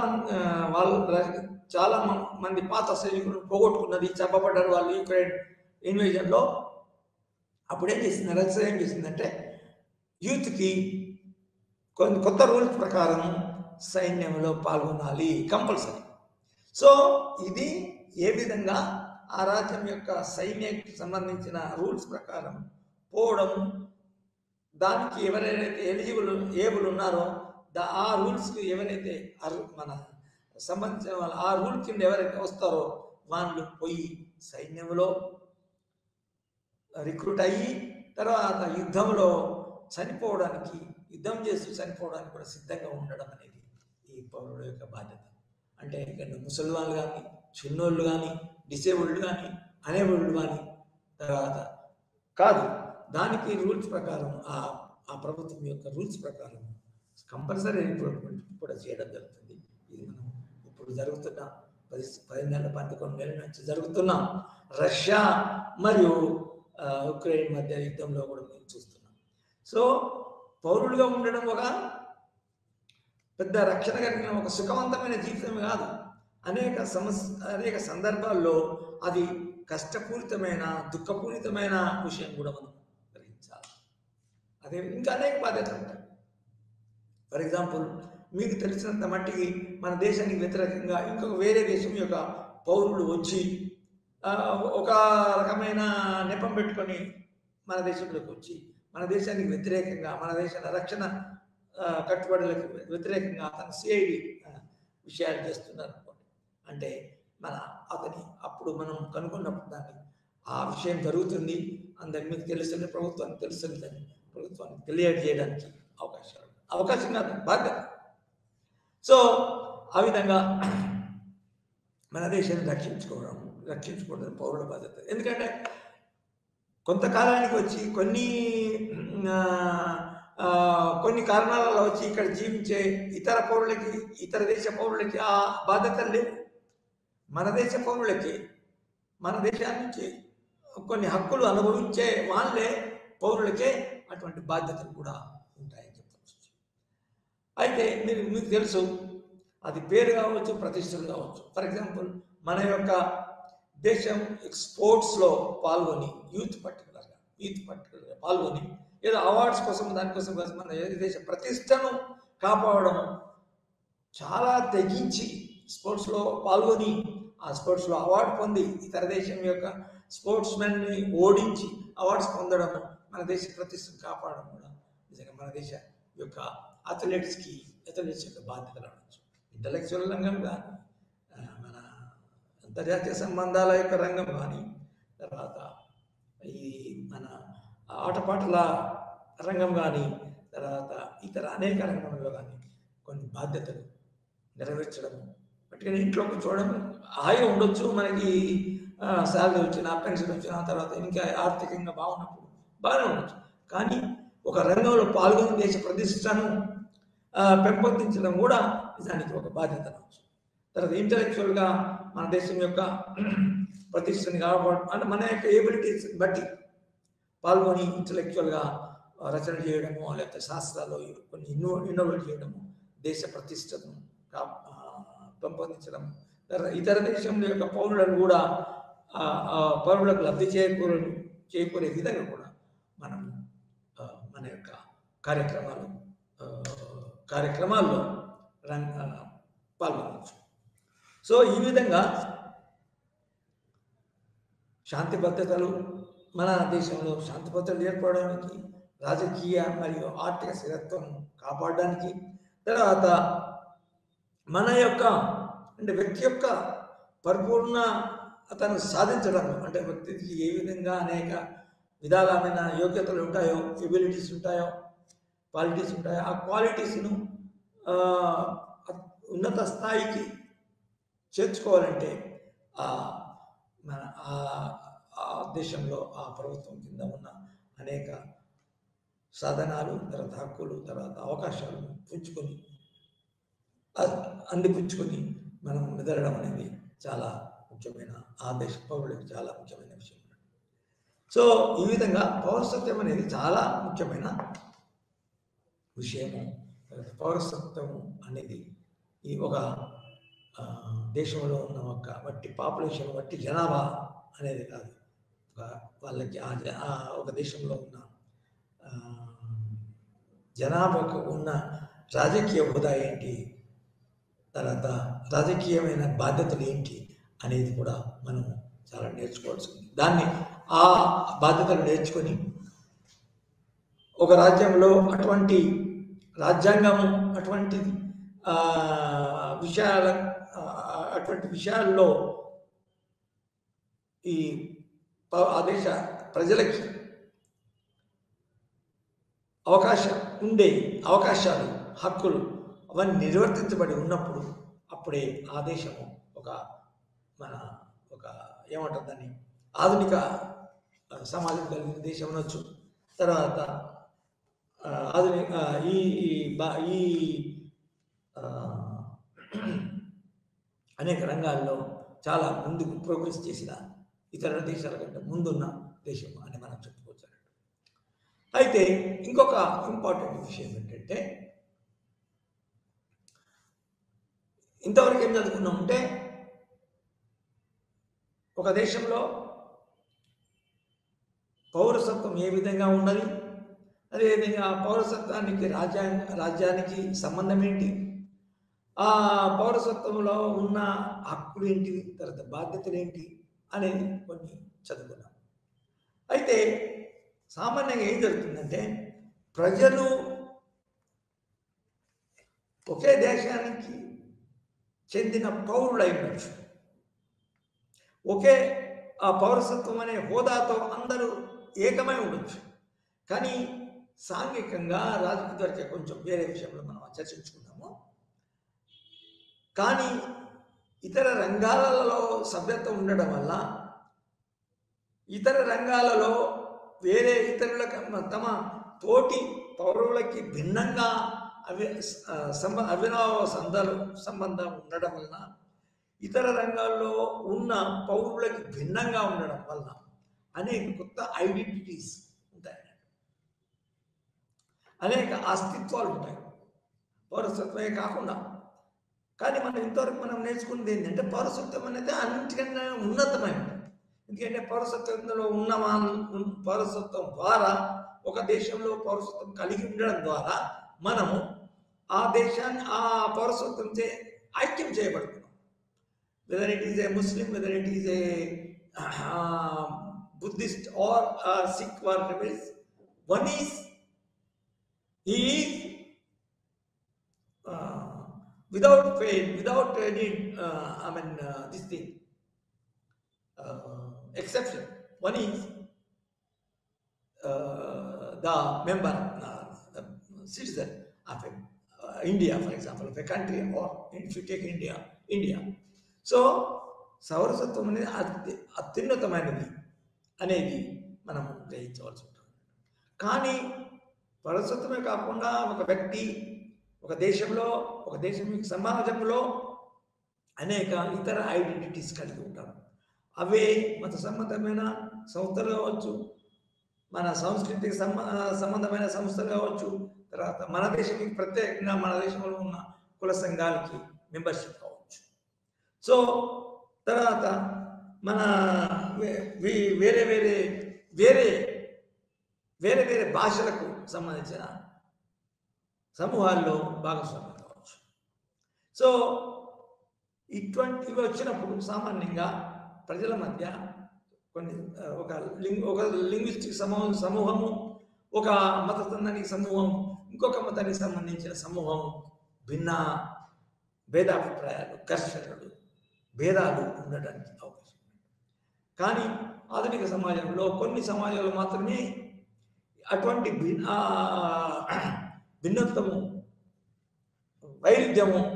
Speaker 1: మంది పాత సైనికులు పోగొట్టుకున్నది, చంపబడ్డారు వాళ్ళు యుక్రెయిన్ ఇన్వేజన్లో. అప్పుడు ఏం చేసింది రష్యా ఏం చేసిందంటే యూత్కి కొన్ని కొత్త రూల్స్ ప్రకారం సైన్యంలో పాల్గొనాలి కంపల్సరీ. సో ఇది ఏ విధంగా ఆ రాజ్యం యొక్క సైన్యానికి సంబంధించిన రూల్స్ ప్రకారం పోవడం, దానికి ఎవరైతే ఏబుల్ ఉన్నారో ఆ రూల్స్కి ఎవరైతే మన సంబంధించిన వాళ్ళు ఆ రూల్ కింద ఎవరైతే వస్తారో వాళ్ళు పోయి సైన్యంలో రిక్రూట్ అయ్యి తర్వాత యుద్ధం చేస్తూ చనిపోవడానికి కూడా సిద్ధంగా ఉండడం అనేది ఈ పౌరుల యొక్క బాధ్యత. అంటే ఇక్కడ ముసలివాళ్ళు కానీ, చిన్నోళ్ళు కానీ, డిసేబుల్డ్ కానీ, అనేబుల్డ్ కానీ తర్వాత కాదు, దానికి రూల్స్ ప్రకారం ఆ ప్రభుత్వం యొక్క రూల్స్ ప్రకారం కంపల్సరీ రిక్రూట్మెంట్ కూడా చేయడం జరుగుతుంది. ఇది మనం ఇప్పుడు జరుగుతున్న 10 నెలల 11 నెలల నుంచి జరుగుతున్న రష్యా మరియు ఉక్రెయిన్ మధ్య యుద్ధంలో కూడా మేము చూస్తున్నాం. సో పౌరులుగా ఉండడం ఒక పెద్ద రక్షణ కలిగిన ఒక సుఖవంతమైన జీవితం కాదు. అనేక సందర్భాల్లో అది కష్టపూరితమైన దుఃఖపూరితమైన విషయం కూడా మనం గ్రహించాలి. అదే ఇంకా అనేక బాధ్యతలు ఉంటాయి. ఫర్ ఎగ్జాంపుల్, మీకు తెలిసినంత మట్టికి మన దేశానికి వ్యతిరేకంగా ఇంకొక వేరే దేశం యొక్క పౌరులు వచ్చి ఒక రకమైన నెపం పెట్టుకొని మన దేశంలోకి వచ్చి మన దేశానికి వ్యతిరేకంగా మన దేశ రక్షణ కట్టుబడులకు వ్యతిరేకంగా అతను సిఐడి విషయాలు చేస్తున్నారు అనుకోండి. అంటే అప్పుడు మనం కనుక్కున్నప్పుడు ఆ విషయం జరుగుతుంది, అందరికి మీకు తెలుస్తుంది, ప్రభుత్వానికి తెలుస్తుందని ప్రభుత్వానికి తెలియజేయడానికి అవకాశం కాదు, బాధ్యత. సో ఆ విధంగా మన దేశాన్ని రక్షించుకోవడం పౌరుల బాధ్యత. ఎందుకంటే కొంతకాలానికి వచ్చి కొన్ని కారణాలలో వచ్చి ఇక్కడ జీవించే ఇతర దేశ పౌరులకి ఆ బాధ్యతలు లేవు. మన దేశ పౌరులకి మన దేశానికి కొన్ని హక్కులు అనుభవించే వాళ్ళే పౌరులకే అటువంటి బాధ్యతలు కూడా ఉంటాయని చెప్పచ్చు. అయితే మీకు తెలుసు, అది పేరు కావచ్చు, ప్రతిష్టలు కావచ్చు. ఫర్ ఎగ్జాంపుల్, మన యొక్క దేశం స్పోర్ట్స్లో పాల్గొని యూత్ పర్టికులర్గా పాల్గొని ఏదో అవార్డ్స్ కోసం దానికోసం మన దేశ ప్రతిష్టను కాపాడడం, చాలా తెగించి స్పోర్ట్స్లో పాల్గొని ఆ స్పోర్ట్స్లో అవార్డు పొంది ఇతర దేశం యొక్క స్పోర్ట్స్ మెన్ని ఓడించి అవార్డ్స్ పొందడం, మన దేశ ప్రతిష్టను కాపాడడం కూడా నిజంగా మన దేశ యొక్క అథ్లెట్స్ యొక్క బాధ్యతలు అనవచ్చు. ఇంటలెక్చువల్ రంగం కానీ, మన అంతర్జాతీయ సంబంధాల యొక్క రంగం కానీ, తర్వాత ఈ మన ఆటపాటల రంగం కానీ, తర్వాత ఇతర అనేక రంగంలో కానీ కొన్ని బాధ్యతలు నెరవేర్చడం. పట్టుకుని ఇంట్లో కూర్చోవడం హాయిగా ఉండొచ్చు, మనకి శాలరీ వచ్చినా, పెన్షన్ వచ్చినా, తర్వాత ఇంకా ఆర్థికంగా బాగున్నప్పుడు బాగానే ఉండొచ్చు. కానీ ఒక రంగంలో పాల్గొని దేశ ప్రతిష్టను పెంపొందించడం కూడా నిజానికి ఒక బాధ్యత అనవచ్చు. తర్వాత ఇంటలెక్చువల్గా మన దేశం యొక్క ప్రతిష్టని కాపాడు అంటే మన యొక్క ఏబిలిటీస్ బట్టి పాల్గొని ఇంటలెక్చువల్గా రచన చేయడము, లేకపోతే శాస్త్రాల్లో కొన్ని ఇన్నోవేట్ చేయడము, దేశ ప్రతిష్టను పెంపొందించడం, ఇతర దేశంలో యొక్క పౌరులను కూడా పౌరులకు లబ్ధి చేకూరే విధంగా కూడా మనం మన యొక్క కార్యక్రమాల్లో పాల్గొనవచ్చు. సో ఈ విధంగా శాంతి భద్రతలు మన దేశంలో శాంతి భద్రతలు ఏర్పడడానికి, రాజకీయ మరియు ఆర్థిక స్థిరత్వం కాపాడడానికి, తర్వాత మన యొక్క అంటే వ్యక్తి యొక్క పరిపూర్ణ అతను సాధించడం, అంటే వ్యక్తికి ఏ విధంగా అనేక విధాలమైన యోగ్యతలు ఉంటాయో, ఎబిలిటీస్ ఉంటాయో, క్వాలిటీస్ ఉంటాయో, ఆ క్వాలిటీస్ను ఉన్నత స్థాయికి చేర్చుకోవాలంటే మన ఆ దేశంలో ఆ ప్రభుత్వం కింద ఉన్న అనేక సాధనాలు, తర్వాత హక్కులు, తర్వాత అవకాశాలను అందిపుచ్చుకొని మనం మెదలడం అనేది చాలా ముఖ్యమైన, ఆ దేశ పౌరులకు చాలా ముఖ్యమైన విషయం. సో ఈ విధంగా పౌరసత్వం అనేది చాలా ముఖ్యమైన విషయము. పౌరసత్వం అనేది ఈ ఒక దేశంలో ఉన్న ఒక వట్టి పాపులేషన్, వట్టి జనాభా అనేది కాదు. వాళ్ళకి ఒక దేశంలో ఉన్న జనాభాకు ఉన్న రాజకీయ హోదా ఏంటి, తర్వాత రాజకీయమైన బాధ్యతలు ఏంటి అనేది కూడా మనం చాలా నేర్చుకోవాల్సి ఉంది. దాన్ని ఆ బాధ్యతలు నేర్చుకొని ఒక రాజ్యంలో అటువంటి రాజ్యాంగము అటువంటి విషయాల్లో ఈ ఆ దేశ ప్రజలకి అవకాశాలు, హక్కులు అవన్నీ నిర్వర్తించబడి ఉన్నప్పుడు అప్పుడే ఆ దేశము ఒక ఏమంటారు దాన్ని, ఆధునిక సమాజం కలిగిన దేశం అనొచ్చు. తర్వాత ఆధునిక ఈ అనేక రంగాల్లో చాలా ముందుకు ప్రోగ్రెస్ చేసిన ఇతర దేశాల కంటే ముందున్న దేశం అని మనం చెప్పుకోవచ్చు. అయితే ఇంకొక ఇంపార్టెంట్ విషయం ఏంటంటే, ఇంతవరకు ఏం చదువుకున్నామంటే ఒక దేశంలో పౌరసత్వం ఏ విధంగా ఉన్నది, అదేవిధంగా పౌరసత్వానికి రాజ్యానికి సంబంధం ఏంటి, ఆ పౌరసత్వంలో ఉన్న హక్కులు ఏంటి, తర్వాత బాధ్యతలు ఏంటి అనేది కొన్ని చదువుకున్నాం. అయితే సామాన్యంగా ఏం జరుగుతుందంటే, ప్రజలు ఒకే దేశానికి చెందిన పౌరులై ఉండొచ్చు, ఒకే ఆ పౌరసత్వం అనే హోదాతో అందరూ ఏకమై ఉండొచ్చు. కానీ సాంఘికంగా రాజకీయ కొంచెం వేరే విషయంలో మనం చర్చించుకున్నాము. కానీ ఇతర రంగాలలో సభ్యత్వం ఉండడం వల్ల ఇతర రంగాలలో వేరే ఇతరులకు తమ తోటి పౌరులకి భిన్నంగా అవినావ సంబంధం ఉండడం వలన, ఇతర రంగాల్లో ఉన్న పౌరులకి భిన్నంగా ఉండడం వల్ల అనేక కొత్త ఐడెంటిటీస్ ఉంటాయి, అనేక అస్తిత్వాలు ఉంటాయి పౌరసత్వమే కాకుండా. కానీ ఇంతవరకు మనం నేర్చుకున్నది ఏంటంటే, పౌరసత్వం అనేది అన్నిటికన్నా ఉన్నతమైనది. ఎందుకంటే పౌరసత్వంలో పౌరసత్వం ద్వారా ఒక దేశంలో పౌరసత్వం కలిగి ఉండడం ద్వారా మనము ఆ దేశాన్ని ఆ పౌరసత్వంచే ఐక్యం చేయబడుతున్నాం. Whether it is a Muslim, whether it is a Buddhist or Sikh or rebels, one is he is without faith, without any this thing exception. One is the member, the citizen of India, for example, of a country, or if you take India. So పౌరసత్వం అనేది అత్యున్నతమైనది అనేది మనం గ్రహించవలసి ఉంటుంది. కానీ పౌరసత్వమే కాకుండా ఒక వ్యక్తి ఒక దేశంలో, ఒక దేశం సమాజంలో అనేక ఇతర ఐడెంటిటీస్ కలిగి ఉంటారు. అవే మత సంబంధమైన సంస్థలు కావచ్చు, మన సంస్కృతికి సంబంధమైన సంస్థలు కావచ్చు, తర్వాత మన దేశానికి ప్రత్యేకంగా మన దేశంలో ఉన్న కుల సంఘాలకి మెంబర్షిప్ కావచ్చు. సో తర్వాత మన వేరే వేరే వేరే వేరే వేరే భాషలకు సంబంధించిన సమూహాల్లో భాగస్వామ్యం కావచ్చు. సో ఇటువంటివి వచ్చినప్పుడు సామాన్యంగా ప్రజల మధ్య కొన్ని ఒక లింగ్విస్టిక్ సమూహము, ఒక మత సంబంధానికి సమూహం, ఇంకొక మతానికి సంబంధించిన సమూహం భిన్న భేదాభిప్రాయాలు, ఘర్షణలు, భేదాలు ఉండడానికి అవకాశం ఉంది. కానీ ఆధునిక సమాజంలో కొన్ని సమాజాలు మాత్రమే అటువంటి భిన్నత్వము, వైరుధ్యమును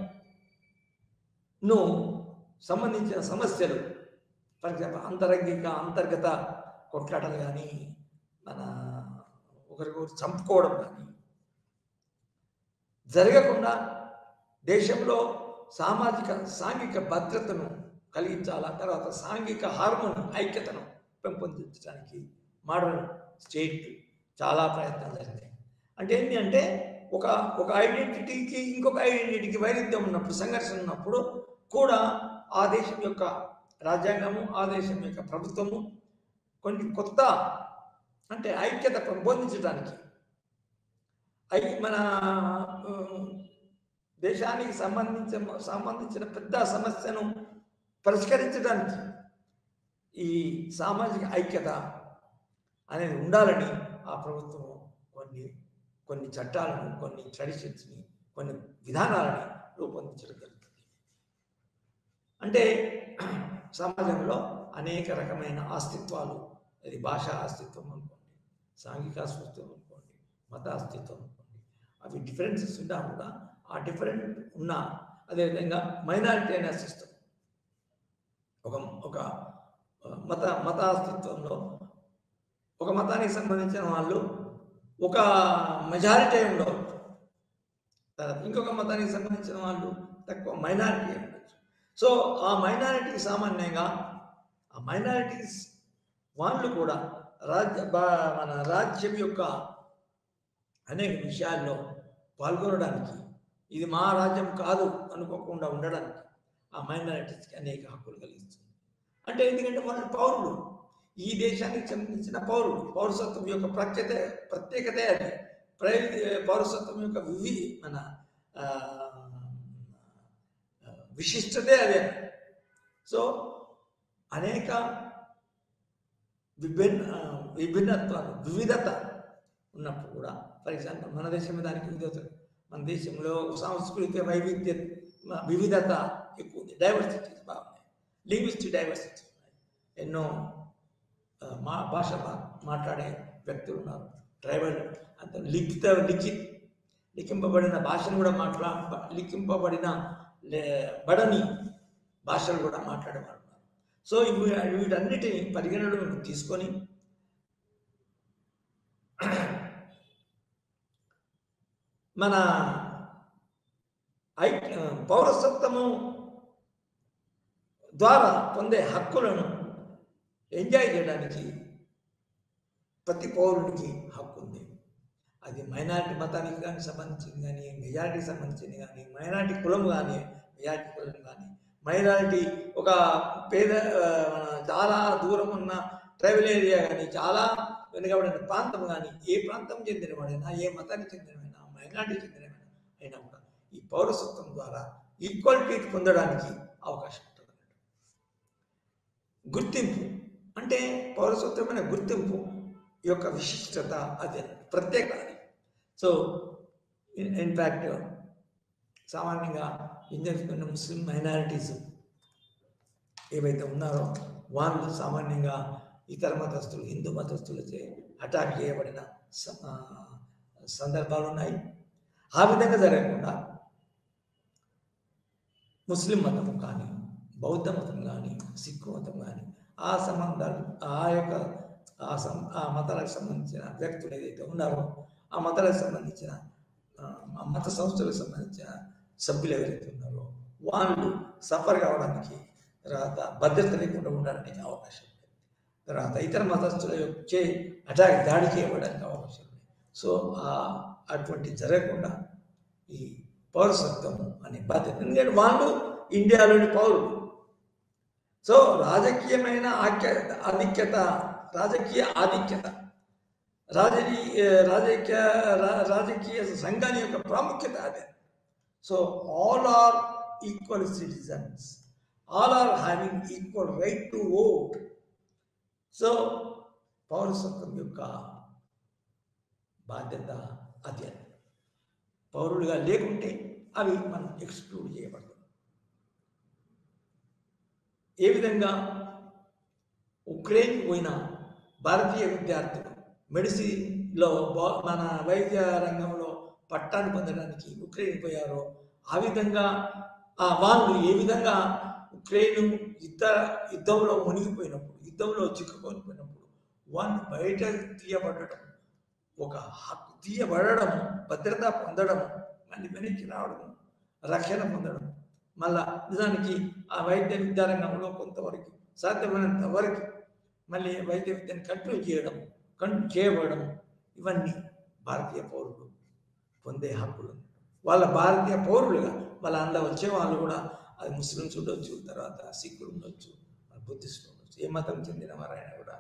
Speaker 1: సంబంధించిన సమస్యలు, ఫర్ ఎగ్జాంపుల్ అంతర్గత కొట్లాటలు కానీ, మన ఒకరికొకరు చంపుకోవడం కానీ జరగకుండా దేశంలో సాంఘిక భద్రతను కలిగించాలా, తర్వాత సాంఘిక హార్మోన్ ఐక్యతను పెంపొందించడానికి మోడర్న్ స్టేట్ చాలా ప్రయత్నాలు జరిగాయి. అంటే ఏంటి అంటే ఒక ఐడెంటిటీకి ఇంకొక ఐడెంటిటీకి వైరుధ్యం ఉన్నప్పుడు, సంఘర్షణ ఉన్నప్పుడు కూడా ఆ దేశం యొక్క రాజ్యాంగము, ఆ దేశం యొక్క ప్రభుత్వము కొన్ని కొత్త అంటే ఐక్యత పెంపొందించడానికి, మన దేశానికి సంబంధించిన పెద్ద సమస్యను పరిష్కరించడానికి ఈ సామాజిక ఐక్యత అనేది ఉండాలని ఆ ప్రభుత్వం కొన్ని చట్టాలను, కొన్ని ట్రెడిషన్స్ని, కొన్ని విధానాలని రూపొందించడం జరుగుతుంది. అంటే సమాజంలో అనేక రకమైన అస్తిత్వాలు, అది భాషా అస్తిత్వం అనుకోండి, సాంఘిక అస్తిత్వం అనుకోండి, మత అస్తిత్వం అనుకోండి, అవి డిఫరెన్సెస్ ఉన్నా కూడా ఆ డిఫరెంట్ ఉన్న అదేవిధంగా మైనారిటీ అనే అస్తిత్వం, ఒక మత అస్తిత్వంలో ఒక మతానికి సంబంధించిన వాళ్ళు ఒక మెజారిటీ ఉండవచ్చు, తర్వాత ఇంకొక మతానికి సంబంధించిన వాళ్ళు తక్కువ మైనారిటీ ఉండొచ్చు. సో ఆ మైనారిటీకి సామాన్యంగా ఆ మైనారిటీస్ వాళ్ళు కూడా మన రాజ్యం యొక్క అనేక విషయాల్లో పాల్గొనడానికి, ఇది మా రాజ్యం కాదు అనుకోకుండా ఉండడానికి ఆ మైనారిటీస్కి అనేక హక్కులు కలిగిస్తుంది. అంటే ఎందుకంటే వాళ్ళు పౌరులు, ఈ దేశానికి సంబంధించిన పౌరులు, పౌరసత్వం యొక్క ప్రత్యేకతే అది, పౌరసత్వం యొక్క మన విశిష్టతే అదే. సో అనేక విభిన్నత్వాలు, వివిధత ఉన్నప్పుడు కూడా, ఫర్ ఎగ్జాంపుల్ మన దేశం దానికి వివిధత, మన దేశంలో సాంస్కృతిక వివిధత ఎక్కువ ఉంది, డైవర్సిటీస్ బాగున్నాయి, లింగ్విస్టిక్ డైవర్సిటీ ఉన్నాయి, ఎన్నో భాష మాట్లాడే వ్యక్తులు ఉన్నారు, ట్రైబల్ అంత లిఖింపబడిన భాషను కూడా బడని భాషలు కూడా మాట్లాడేవారు ఉన్నారు. సో వీటన్నిటిని పరిగణనలోకి తీసుకొని మన పౌరసత్వము ద్వారా పొందే హక్కులను ఎంజాయ్ చేయడానికి ప్రతి పౌరుడికి హక్కు ఉంది. అది మైనారిటీ మతానికి కానీ సంబంధించింది కానీ, మెజారిటీకి సంబంధించింది కానీ, మైనారిటీ కులం కానీ, మెజారిటీ కులం కానీ, మైనారిటీ ఒక చాలా దూరం ఉన్న ట్రైబల్ ఏరియా కానీ, చాలా వెనుకబడిన ప్రాంతం కానీ, ఏ ప్రాంతం చెందినవాడైనా, ఏ మతానికి చెందినమైనా, మైనారిటీ చెందినమైనా అయినా కూడా ఈ పౌరసత్వం ద్వారా ఈక్వాలిటీ పొందడానికి అవకాశం ఉంటుంది. గుర్తింపు అంటే పౌరసత్వమైన గుర్తింపు యొక్క విశిష్టత, అది ప్రత్యేకత. సో ఇన్ఫ్యాక్ట్ సామాన్యంగా ఇండియన్ ముస్లిం మైనారిటీస్ ఏవైతే ఉన్నారో వాళ్ళు సామాన్యంగా ఇతర మతస్థులు, హిందూ మతస్థులచే అటాక్ చేయబడిన సందర్భాలు ఉన్నాయి. ఆ విధంగా జరగకుండా ముస్లిం మతం కానీ, బౌద్ధ మతం కానీ, సిక్కు మతం కానీ, ఆ సంబంధాలు ఆ మతాలకు సంబంధించిన వ్యక్తులు ఏదైతే ఉన్నారో ఆ మతాలకు సంబంధించిన మత సంస్థలకు సంబంధించిన సభ్యులు ఎవరైతే ఉన్నారో వాళ్ళు సఫర్ కావడానికి, తర్వాత భద్రత లేకుండా ఉండడానికి అవకాశం ఉంది. తర్వాత ఇతర మతస్థుల యొక్క దాడి చేయబడడానికి అవకాశం ఉంది. సో అటువంటి జరగకుండా ఈ పౌరసత్వం అనే బాధ్యత, ఎందుకంటే వాళ్ళు ఇండియాలోని పౌరులు. సో రాజకీయమైన రాజకీయ ఆధిక్యత, రాజకీయ సంఘాన్ని యొక్క ప్రాముఖ్యత అదే. So all are equal citizens, all are having equal right to vote. సో పౌరసత్వం యొక్క బాధ్యత అదే. పౌరులుగా లేకుంటే అవి మనం ఎక్స్క్లూడ్ చేయబడతాం. ఏ విధంగా ఉక్రెయిన్ పోయిన భారతీయ విద్యార్థులు మెడిసిన్లో మన వైద్య రంగంలో పట్టాన్ని పొందడానికి ఉక్రెయిన్ పోయారో, ఆ విధంగా వాళ్ళు ఏ విధంగా ఉక్రెయిన్ యుద్ధంలో మునిగిపోయినప్పుడు, యుద్ధంలో చిక్కుకొనిపోయినప్పుడు వాళ్ళు బయట తీయబడటం, ఒక హక్కు తీయబడడం, భద్రత పొందడం, మళ్ళీ వెనక్కి రావడం, రక్షణ పొందడం, మళ్ళా నిజానికి ఆ వైద్య విద్యారంగంలో కొంతవరకు సాధ్యమైనంత వరకు మళ్ళీ వైద్య విద్యను కంటిన్యూ చేయబడడం, ఇవన్నీ భారతీయ పౌరులు పొందే హక్కులు. వాళ్ళ భారతీయ పౌరులుగా వాళ్ళ అండ వచ్చే వాళ్ళు కూడా, అది ముస్లిమ్స్ ఉండొచ్చు, తర్వాత సిక్కులు ఉండొచ్చు, బుద్ధిస్టులు ఉండొచ్చు, ఏ మతం చెందిన వారైనా కూడా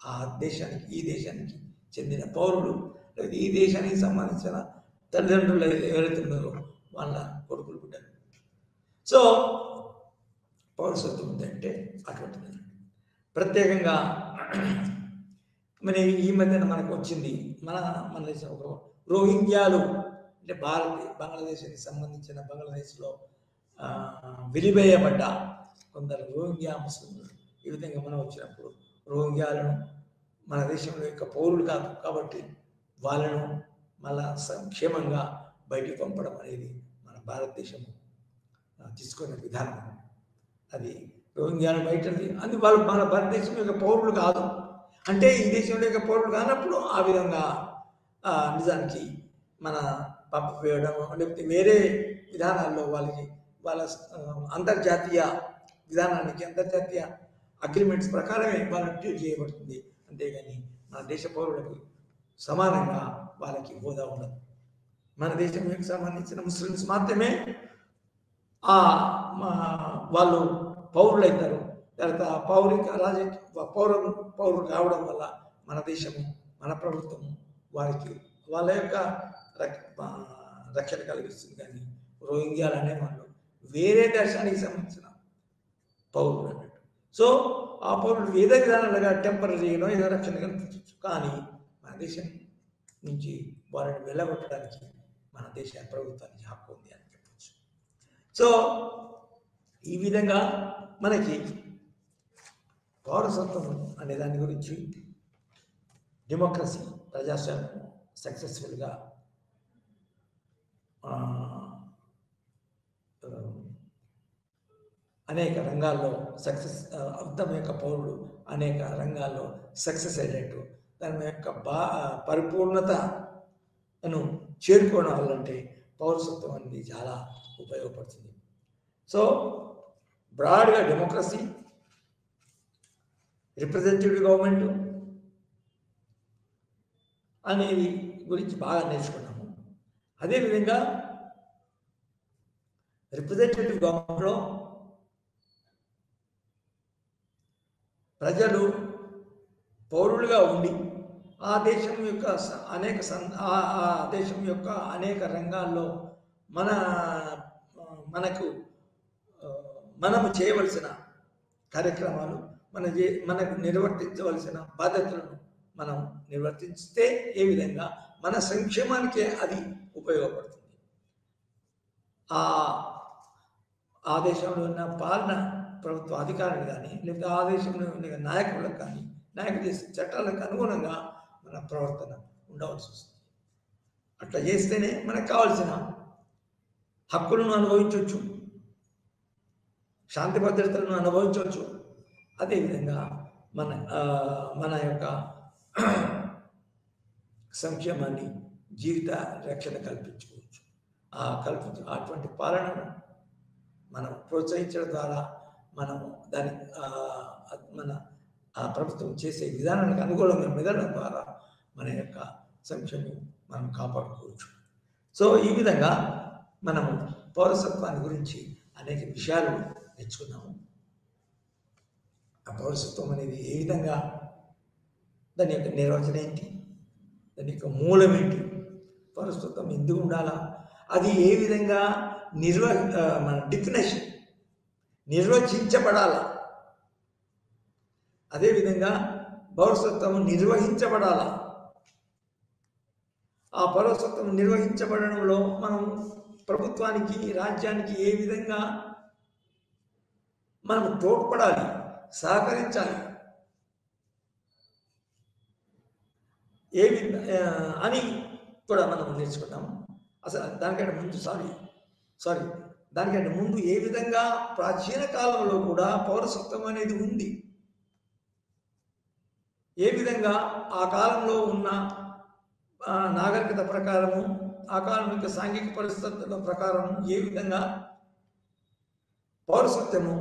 Speaker 1: ఆ దేశానికి, ఈ దేశానికి చెందిన పౌరులు, లేదా ఈ దేశానికి సంబంధించిన తల్లిదండ్రులు ఎవరైతే ఉన్నారో వాళ్ళ కొడుకులు బిడ్డలు. సో పౌరసత్వం ఉందంటే అటువంటిది. ప్రత్యేకంగా మరి ఈ మధ్యన మనకు వచ్చింది, మన దేశం ఒక రోహింగ్యాలు అంటే బంగ్లాదేశానికి సంబంధించిన, బంగ్లాదేశ్లో వెలివేయబడ్డ కొందరు రోహింగ్యా ముస్లింలు. ఈ విధంగా మనం వచ్చినప్పుడు రోహింగ్యాలను మన దేశంలో యొక్క పౌరులు కాదు కాబట్టి వాళ్ళను మళ్ళా సంక్షేమంగా బయటికి పంపడం అనేది మన భారతదేశం తీసుకునే విధానం. అది రోహింగ్యాలు బయటది, అది వాళ్ళు మన భారతదేశం యొక్క పౌరులు కాదు అంటే, ఈ దేశంలో యొక్క పౌరులు కానప్పుడు ఆ విధంగా నిజానికి మన పంపివేయడం, లేకపోతే వేరే విధానాల్లో వాళ్ళ అంతర్జాతీయ విధానానికి, అంతర్జాతీయ అగ్రిమెంట్స్ ప్రకారమే వాళ్ళని ట్రీట్ చేయబడుతుంది. అంతేగాని మన దేశ పౌరులకు సమానంగా వాళ్ళకి హోదా ఉండదు. మన దేశంకి సంబంధించిన ముస్లిమ్స్ మాత్రమే వాళ్ళు పౌరులు అవుతారు. తర్వాత పౌరులు కావడం వల్ల మన దేశము, మన ప్రభుత్వము వారికి వాళ్ళ యొక్క రక్షణ కలిగిస్తుంది. కానీ రోహింగ్యాలు అనే వాళ్ళు వేరే దేశానికి సంబంధించిన పౌరులు అన్నట్టు. సో ఆ పౌరులు ఏదో విధానాలుగా టెంపరీగా ఏదో రక్షణ కల్పించవచ్చు, కానీ మన దేశం నుంచి వారిని వెళ్ళగొట్టడానికి మన దేశ ప్రభుత్వానికి హక్కు ఉంది అని చెప్పచ్చు. సో ఈ విధంగా మనకి పౌరసత్వం అనే దాని గురించి, డెమోక్రసీ, ప్రజాస్వామ్యం సక్సెస్ఫుల్గా అనేక రంగాల్లో అర్థం యొక్క పౌరులు అనేక రంగాల్లో సక్సెస్ అయ్యేటట్టు, దాని యొక్క పరిపూర్ణతను చేరుకోవడం వల్లంటే పౌరసత్వం అనేది చాలా ఉపయోగపడుతుంది. సో బ్రాడ్గా డెమోక్రసీ, రిప్రజెంటేటివ్ గవర్నమెంట్ అనేది గురించి బాగా నేర్చుకున్నాము. అదేవిధంగా రిప్రజెంటేటివ్ గవర్నమెంట్లో ప్రజలు పౌరులుగా ఉండి ఆ దేశం యొక్క అనేక రంగాల్లో మనము చేయవలసిన కార్యక్రమాలు, మనకు నిర్వర్తించవలసిన బాధ్యతలను మనం నిర్వర్తిస్తే ఏ విధంగా మన సంక్షేమానికే అది ఉపయోగపడుతుంది. ఆ దేశంలో ఉన్న పాలన ప్రభుత్వ అధికారులు కానీ, లేకపోతే ఆ దేశంలో ఉన్న నాయకులకు కానీ, నాయకులు చేసే చట్టాలకు అనుగుణంగా మన ప్రవర్తన ఉండవలసి వస్తుంది. అట్లా చేస్తేనే మనకు కావాల్సిన హక్కులను అనుభవించవచ్చు, శాంతి భద్రతలను అనుభవించవచ్చు. అదేవిధంగా మన యొక్క సంక్షేమాన్ని జీవిత రక్షణ కల్పించుకోవచ్చు. అటువంటి పాలనను మనం ప్రోత్సహించడం ద్వారా మనము దాని మన ప్రభుత్వం చేసే విధానానికి అనుకూలంగా మెదలడం ద్వారా మన యొక్క సంక్షేమం మనం కాపాడుకోవచ్చు. సో ఈ విధంగా మనము పౌరసత్వాన్ని గురించి అనేక విషయాలు నేర్చుకున్నాము. ఆ పౌరసత్వం అనేది ఏ విధంగా, దాని యొక్క నిర్వచనం ఏంటి, దాని యొక్క మూలం ఏంటి, పౌరసత్వం ఎందుకు ఉండాలా, అది ఏ విధంగా మన డిఫినేషన్ నిర్వచించబడాలా, అదేవిధంగా పౌరసత్వం నిర్వహించబడాలా. ఆ పౌరసత్వం నిర్వహించబడడంలో మనం ప్రభుత్వానికి, రాజ్యానికి ఏ విధంగా మనం తోడ్పడాలి, సహకరించాలి, అని కూడా మనం నేర్చుకున్నాము. అసలు దానికంటే ముందు ఏ విధంగా ప్రాచీన కాలంలో కూడా పౌరసత్వం అనేది ఉంది, ఏ విధంగా ఆ కాలంలో ఉన్న నాగరికత ప్రకారము, ఆ కాలం యొక్క సాంఘిక పరిస్థితుల ప్రకారం ఏ విధంగా పౌరసత్వము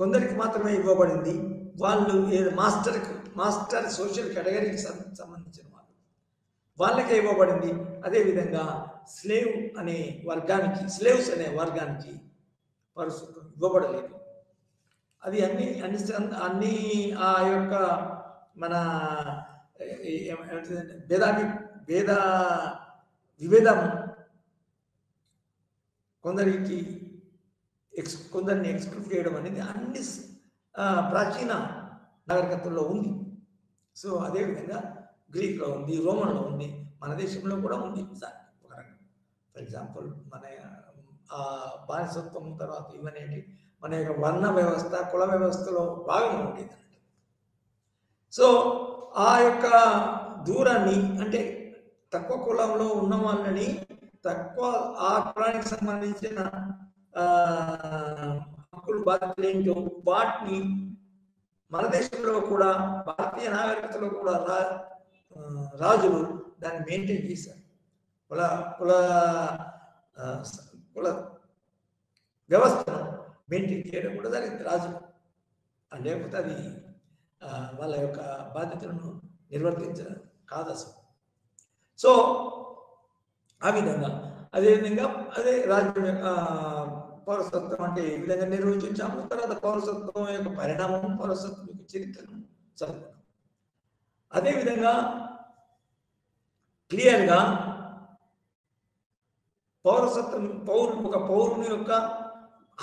Speaker 1: కొందరికి మాత్రమే ఇవ్వబడింది. వాళ్ళు మాస్టర్ సోషల్ కేటగిరీకి సంబంధించిన వాళ్ళకే ఇవ్వబడింది. అదేవిధంగా స్లేవ్స్ అనే వర్గానికి పౌరసత్వం ఇవ్వబడలేదు. అది అన్ని ఆ యొక్క మన విభేదం కొందరిని ఎక్స్క్లూడ్ చేయడం అనేది అన్ని ప్రాచీన నాగరికతల్లో ఉంది. సో అదేవిధంగా గ్రీక్లో ఉంది, రోమన్లో ఉంది, మన దేశంలో కూడా ఉంది. ఫర్ ఎగ్జాంపుల్ మన బానిసత్వం తర్వాత ఇవన్నీ మన యొక్క వర్ణ వ్యవస్థ, కుల వ్యవస్థలో భాగంగా ఉండేది. సో ఆ యొక్క దూరాన్ని, అంటే తక్కువ కులంలో ఉన్న వాళ్ళని, తక్కువ ఆ కులానికి సంబంధించిన హక్కులు బాధ్యతలు ఏంటో వాటిని మన దేశంలో కూడా, భారతీయ నాగరికతలో కూడా రాజులు దాన్ని మెయింటైన్ చేశారు. కుల వ్యవస్థను మెయింటైన్ చేయడం కూడా జరిగింది రాజులు. లేకపోతే అది వాళ్ళ యొక్క బాధ్యతలను నిర్వర్తించడం కాదు అసలు. సో ఆ విధంగా అదేవిధంగా రాజ్యం పౌరసత్వం అంటే ఏ విధంగా నిర్వచించాము. తర్వాత పౌరసత్వం యొక్క పరిణామం, పౌరసత్వం యొక్క చరిత్రను చదువుకున్నాం. అదేవిధంగా క్లియర్గా పౌరసత్వం, ఒక పౌరుని యొక్క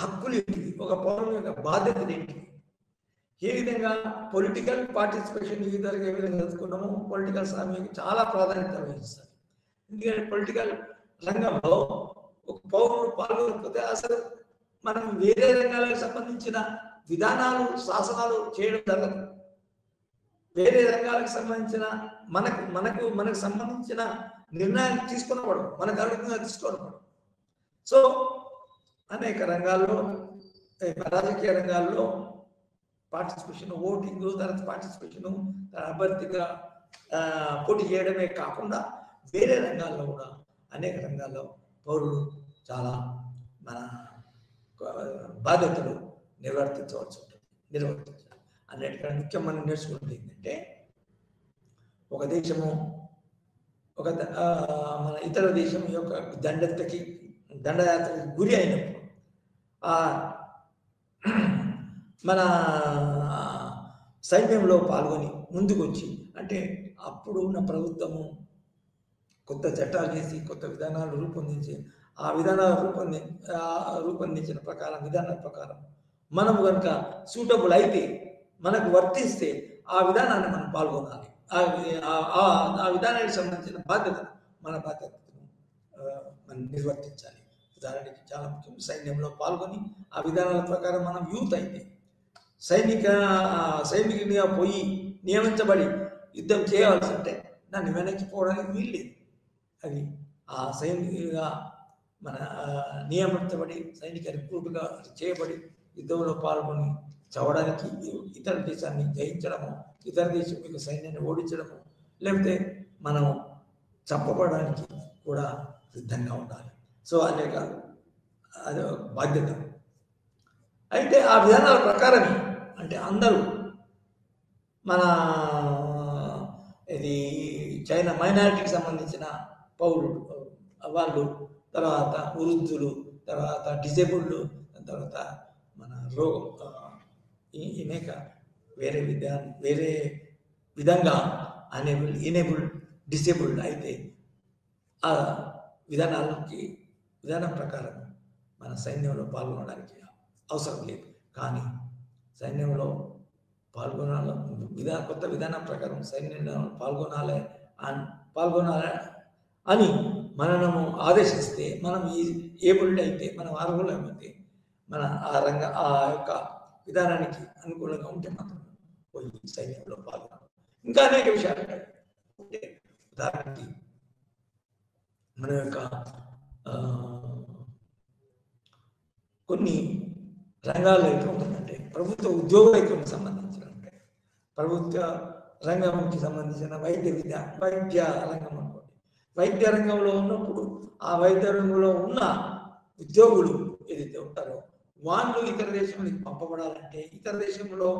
Speaker 1: హక్కులు ఏంటివి, ఒక పౌరుని యొక్క బాధ్యతలు ఏంటివి, ఏ విధంగా పొలిటికల్ పార్టిసిపేషన్ ఏ విధంగా తెలుసుకున్నామో, పొలిటికల్ సమయానికి చాలా ప్రాధాన్యత వహిస్తారు. ఎందుకంటే పొలిటికల్ రంగంలో ఒక పౌరుడు పాల్గొనకపోతే అసలు మనం వేరే రంగాలకు సంబంధించిన విధానాలు, శాసనాలు చేయడం జరగదు. వేరే రంగాలకు సంబంధించిన మనకు సంబంధించిన నిర్ణయాలు తీసుకున్నవాడు, మనకు అడుగుతున్నా తీసుకోవడం. సో అనేక రంగాల్లో, రాజకీయ రంగాల్లో పార్టిసిపేషన్, ఓటింగ్, తర్వాత పార్టిసిపేషన్, అభ్యర్థిగా పోటీ చేయడమే కాకుండా వేరే రంగాల్లో కూడా అనేక రంగాల్లో పౌరులు చాలా మన బాధ్యతలు నిర్వర్తించవలసి ఉంటుంది. అన్నిటికన్నా ముఖ్యం మనం నేర్చుకుంటే ఏంటంటే, ఒక దేశము మన ఇతర దేశం యొక్క దండయాత్రకి గురి అయినప్పుడు మన సైన్యంలో పాల్గొని ముందుకు వచ్చి, అంటే అప్పుడు ఉన్న ప్రభుత్వము కొత్త చట్టాలు చేసి, కొత్త విధానాలు రూపొందించి, ఆ విధానాలు రూపొందించిన విధానాల ప్రకారం మనము కనుక సూటబుల్ అయితే, మనకు వర్తిస్తే ఆ విధానాన్ని మనం పాల్గొనాలి. ఆ విధానానికి సంబంధించిన మన బాధ్యతను మనం నిర్వర్తించాలి. ఉదాహరణకి చాలా ముఖ్యం, సైన్యంలో పాల్గొని ఆ విధానాల ప్రకారం మనం యూత్ అయితే సైనికునిగా పోయి నియమించబడి యుద్ధం చేయవలసి ఉంటే దాన్ని వెనక్కిపోవడానికి వీల్లేదు. అది ఆ సైనికుడిగా మన నియమించబడి, సైనిక రిక్రూట్గా చేయబడి యుద్ధంలో పాల్గొని చవడానికి, ఇతర దేశాన్ని జయించడము, ఇతర దేశం యొక్క సైన్యాన్ని ఓడించడము, లేకపోతే మనం చంపబడడానికి కూడా సిద్ధంగా ఉండాలి. సో అనేక అది బాధ్యత. అయితే ఆ విధానాల ప్రకారమే అంటే అందరూ మన ఇది చైనా మైనారిటీకి సంబంధించిన పౌరులు వాళ్ళు, తర్వాత వృద్ధులు, తర్వాత డిజేబుల్డ్, తర్వాత మన రోగం అనేక వేరే విధంగా ఎనేబుల్డ్ డిసేబుల్డ్ అయితే ఆ విధానం ప్రకారం మన సైన్యంలో పాల్గొనడానికి అవసరం లేదు. కానీ సైన్యంలో కొత్త విధానం ప్రకారం సైన్యంలో పాల్గొనాలి అని మనము ఆదేశిస్తే, మనం ఈ ఏబుల్డ్ అయితే, మనం అర్హులమైతే, మన ఆ యొక్క విధానానికి అనుకూలంగా ఉంటే మాత్రం పోయి సైన్యంలో పాల్గొనాలి. ఇంకా అనేక విషయాలు అంటే ఉదాహరణకి మన యొక్క కొన్ని రంగాల్లో ఎట్లా ఉంటుందంటే ప్రభుత్వ ఉద్యోగులకు సంబంధించిన ప్రభుత్వ రంగానికి సంబంధించిన వైద్య రంగం అనుకోండి. వైద్య రంగంలో ఉన్నప్పుడు ఆ వైద్య రంగంలో ఉన్న ఉద్యోగులు ఏదైతే ఉంటారో వాళ్ళు ఇతర దేశానికి పంపబడాలంటే ఇతర దేశాల్లో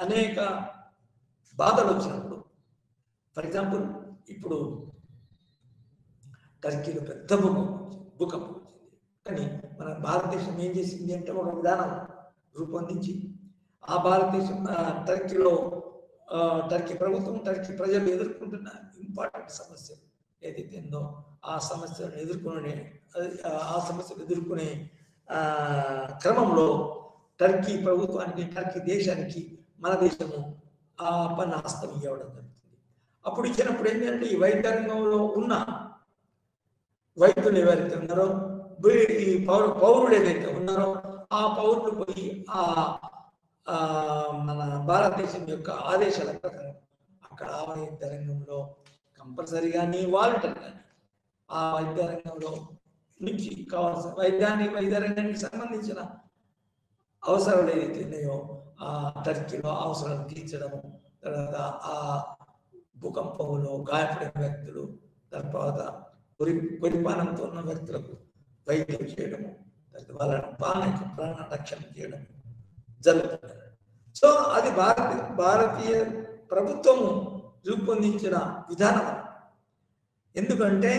Speaker 1: అనేక బాధలు వచ్చినప్పుడు, ఫర్ ఎగ్జాంపుల్ ఇప్పుడు టర్కీలో పెద్ద భూకంపం వచ్చింది. కానీ మన భారతదేశం ఏం చేసింది అంటే ఒక విధానం రూపొందించి ఆ భారతదేశం టర్కీ ప్రభుత్వం, టర్కీ ప్రజలు ఎదుర్కొంటున్న ఇంపార్టెంట్ సమస్యలు ఏదైతే ఉందో ఆ సమస్యలను ఎదుర్కొనే క్రమంలో టర్కీ ప్రభుత్వానికి, టర్కీ దేశానికి మన దేశము ఆ పన్ను హస్తం ఇవ్వడం జరుగుతుంది. అప్పుడు ఇచ్చినప్పుడు ఏంటంటే ఈ వైద్య రంగంలో ఉన్న వైద్యులు ఎవరైతే ఉన్నారో, ఈ పౌరులు ఏదైతే ఉన్నారో ఆ పౌరులు పోయి మన భారతదేశం యొక్క ఆదేశాల ప్రకారం అక్కడ ఆ వైద్య రంగంలో కంపల్సరీగా వాలంటీర్ కానీ ఆ వైద్య రంగంలో నుంచి కావాల్సిన వైద్య రంగానికి సంబంధించిన అవసరాలు ఏదైతే ఉన్నాయో ఆ టర్కీలో అవసరాలు తీర్చడము, తర్వాత ఆ భూకంపంలో గాయపడిన వ్యక్తులు, తర్వాత కొరిపానంతో ఉన్న వ్యక్తులకు వైద్యం చేయడము, వాళ్ళ ప్రాణ రక్షణ చేయడం జరుగుతుంది. సో అది భారతీయ ప్రభుత్వము రూపొందించిన విధానం. ఎందుకంటే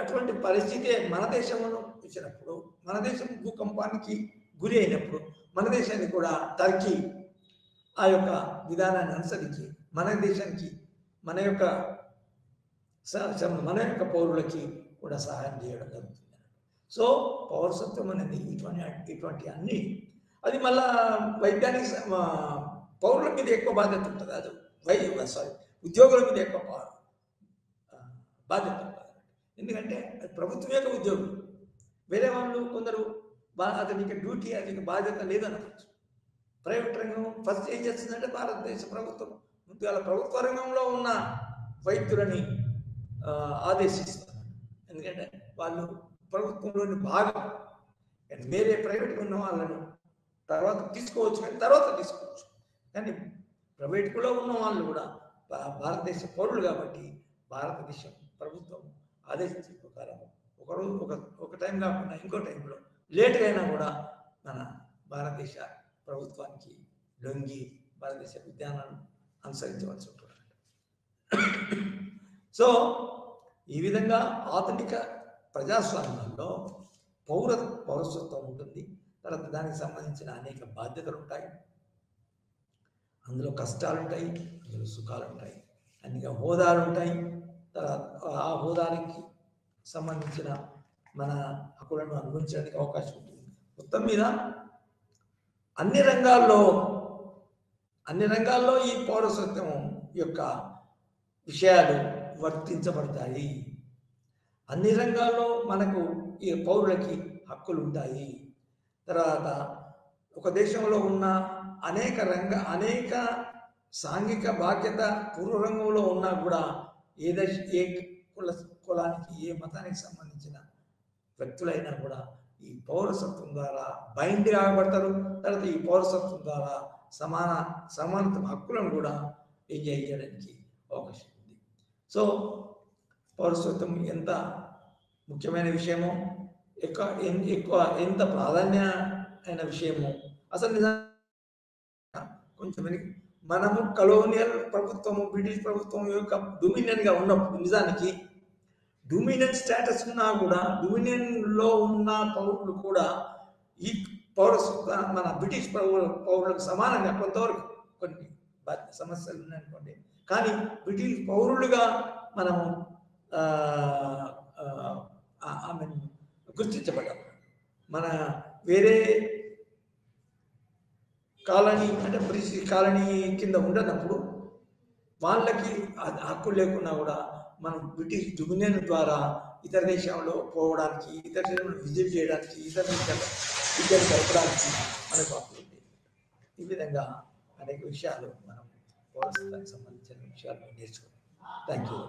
Speaker 1: అటువంటి పరిస్థితి మన దేశంలో వచ్చినప్పుడు, మన దేశం భూకంపానికి గురి అయినప్పుడు మన దేశాన్ని కూడా టర్కీ ఆ యొక్క విధానాన్ని అనుసరించి మన దేశానికి మన యొక్క పౌరులకి కూడా సహాయం చేయడం జరుగుతుంది. సో పౌరసత్వం అనేది ఇటువంటి అన్ని అది మళ్ళా వైజ్ఞానిక పౌరుల మీద ఎక్కువ బాధ్యత ఉంటుంది. అది ఉద్యోగుల మీద ఎక్కువ బాధ్యత ఉంటుంది. ఎందుకంటే అది ప్రభుత్వం యొక్క ఉద్యోగులు. వేరే వాళ్ళు కొందరు అతనికి డ్యూటీ, అతనికి బాధ్యత లేదనవచ్చు. ప్రైవేట్ రంగం ఫస్ట్ ఏం చేస్తుందంటే భారతదేశ ప్రభుత్వం ముందుగా ప్రభుత్వ రంగంలో ఉన్న వైద్యులని ఆదేశిస్తారు. ఎందుకంటే వాళ్ళు ప్రభుత్వంలోని భాగం. వేరే ప్రైవేట్గా ఉన్న వాళ్ళని తర్వాత తీసుకోవచ్చు, కానీ ప్రైవేట్లో ఉన్న వాళ్ళు కూడా భారతదేశ పౌరులు కాబట్టి భారతదేశం ప్రభుత్వం ఆదేశించే ప్రకారం ఒక టైం కాకుండా ఇంకో టైంలో లేట్గా అయినా కూడా మన భారతదేశ ప్రభుత్వానికి లొంగి భారతదేశ విధానాన్ని అనుసరించవలసి ఉంటుంది. సో ఈ విధంగా ఆధునిక ప్రజాస్వామ్యంలో పౌరసత్వం ఉంటుంది. తర్వాత దానికి సంబంధించిన అనేక బాధ్యతలు ఉంటాయి, అందులో కష్టాలు ఉంటాయి, అందులో సుఖాలు ఉంటాయి, అనేక హోదాలు ఉంటాయి. తర్వాత ఆ హోదానికి సంబంధించిన మన హక్కులను అనుభవించడానికి అవకాశం ఉంటుంది. మొత్తం మీద అన్ని రంగాల్లో ఈ పౌరసత్వం యొక్క విషయాలు వర్తించబడతాయి. అన్ని రంగాల్లో మనకు ఈ పౌరులకి హక్కులు ఉంటాయి. తర్వాత ఒక దేశంలో ఉన్న అనేక సాంఘిక బాధ్యత పూర్వరంగంలో ఉన్నా కూడా ఏ కులానికి, ఏ మతానికి సంబంధించిన వ్యక్తులైనా కూడా ఈ పౌరసత్వం ద్వారా బైండ్ కాబడతారు. తర్వాత ఈ పౌరసత్వం ద్వారా సమానత్వ హక్కులను కూడా ఎంజాయ్ చేయడానికి అవకాశం ఉంది. సో పౌరసత్వం ఎంత ముఖ్యమైన విషయమో, ఎక్కువ ఎంత ప్రాధాన్యమైన విషయమో అసలు నిజంగా కొంచెం మనము కలోనియల్ ప్రభుత్వము, బ్రిటిష్ ప్రభుత్వం యొక్క డొమినియన్గా ఉన్నప్పుడు నిజానికి డొమినియన్ స్టేటస్ ఉన్నా కూడా, డొమినియన్లో ఉన్న పౌరులు కూడా ఈ పౌరసత్వ మన బ్రిటిష్ పౌరులకు సమానంగా కొంతవరకు కొన్ని సమస్యలు ఉన్నాయనుకోండి, కానీ బ్రిటిష్ పౌరులుగా మనము గుర్తించబడ్డాం. మన వేరే కాలనీ అంటే బ్రిటిష్ కాలనీ కింద ఉండనప్పుడు వాళ్ళకి హక్కు లేకున్నా కూడా మనం బ్రిటిష్ డొమినియన్ ద్వారా ఇతర దేశంలో పోవడానికి, ఇతర దేశంలో విజిట్ చేయడానికి, ఇతర దేశాల్లో విద్యను గడపడానికి మనకు హక్కు ఉంది. ఈ విధంగా అనేక విషయాలు మనం పౌరసత్వానికి సంబంధించిన విషయాలు నేర్చుకున్నాం. Thank you.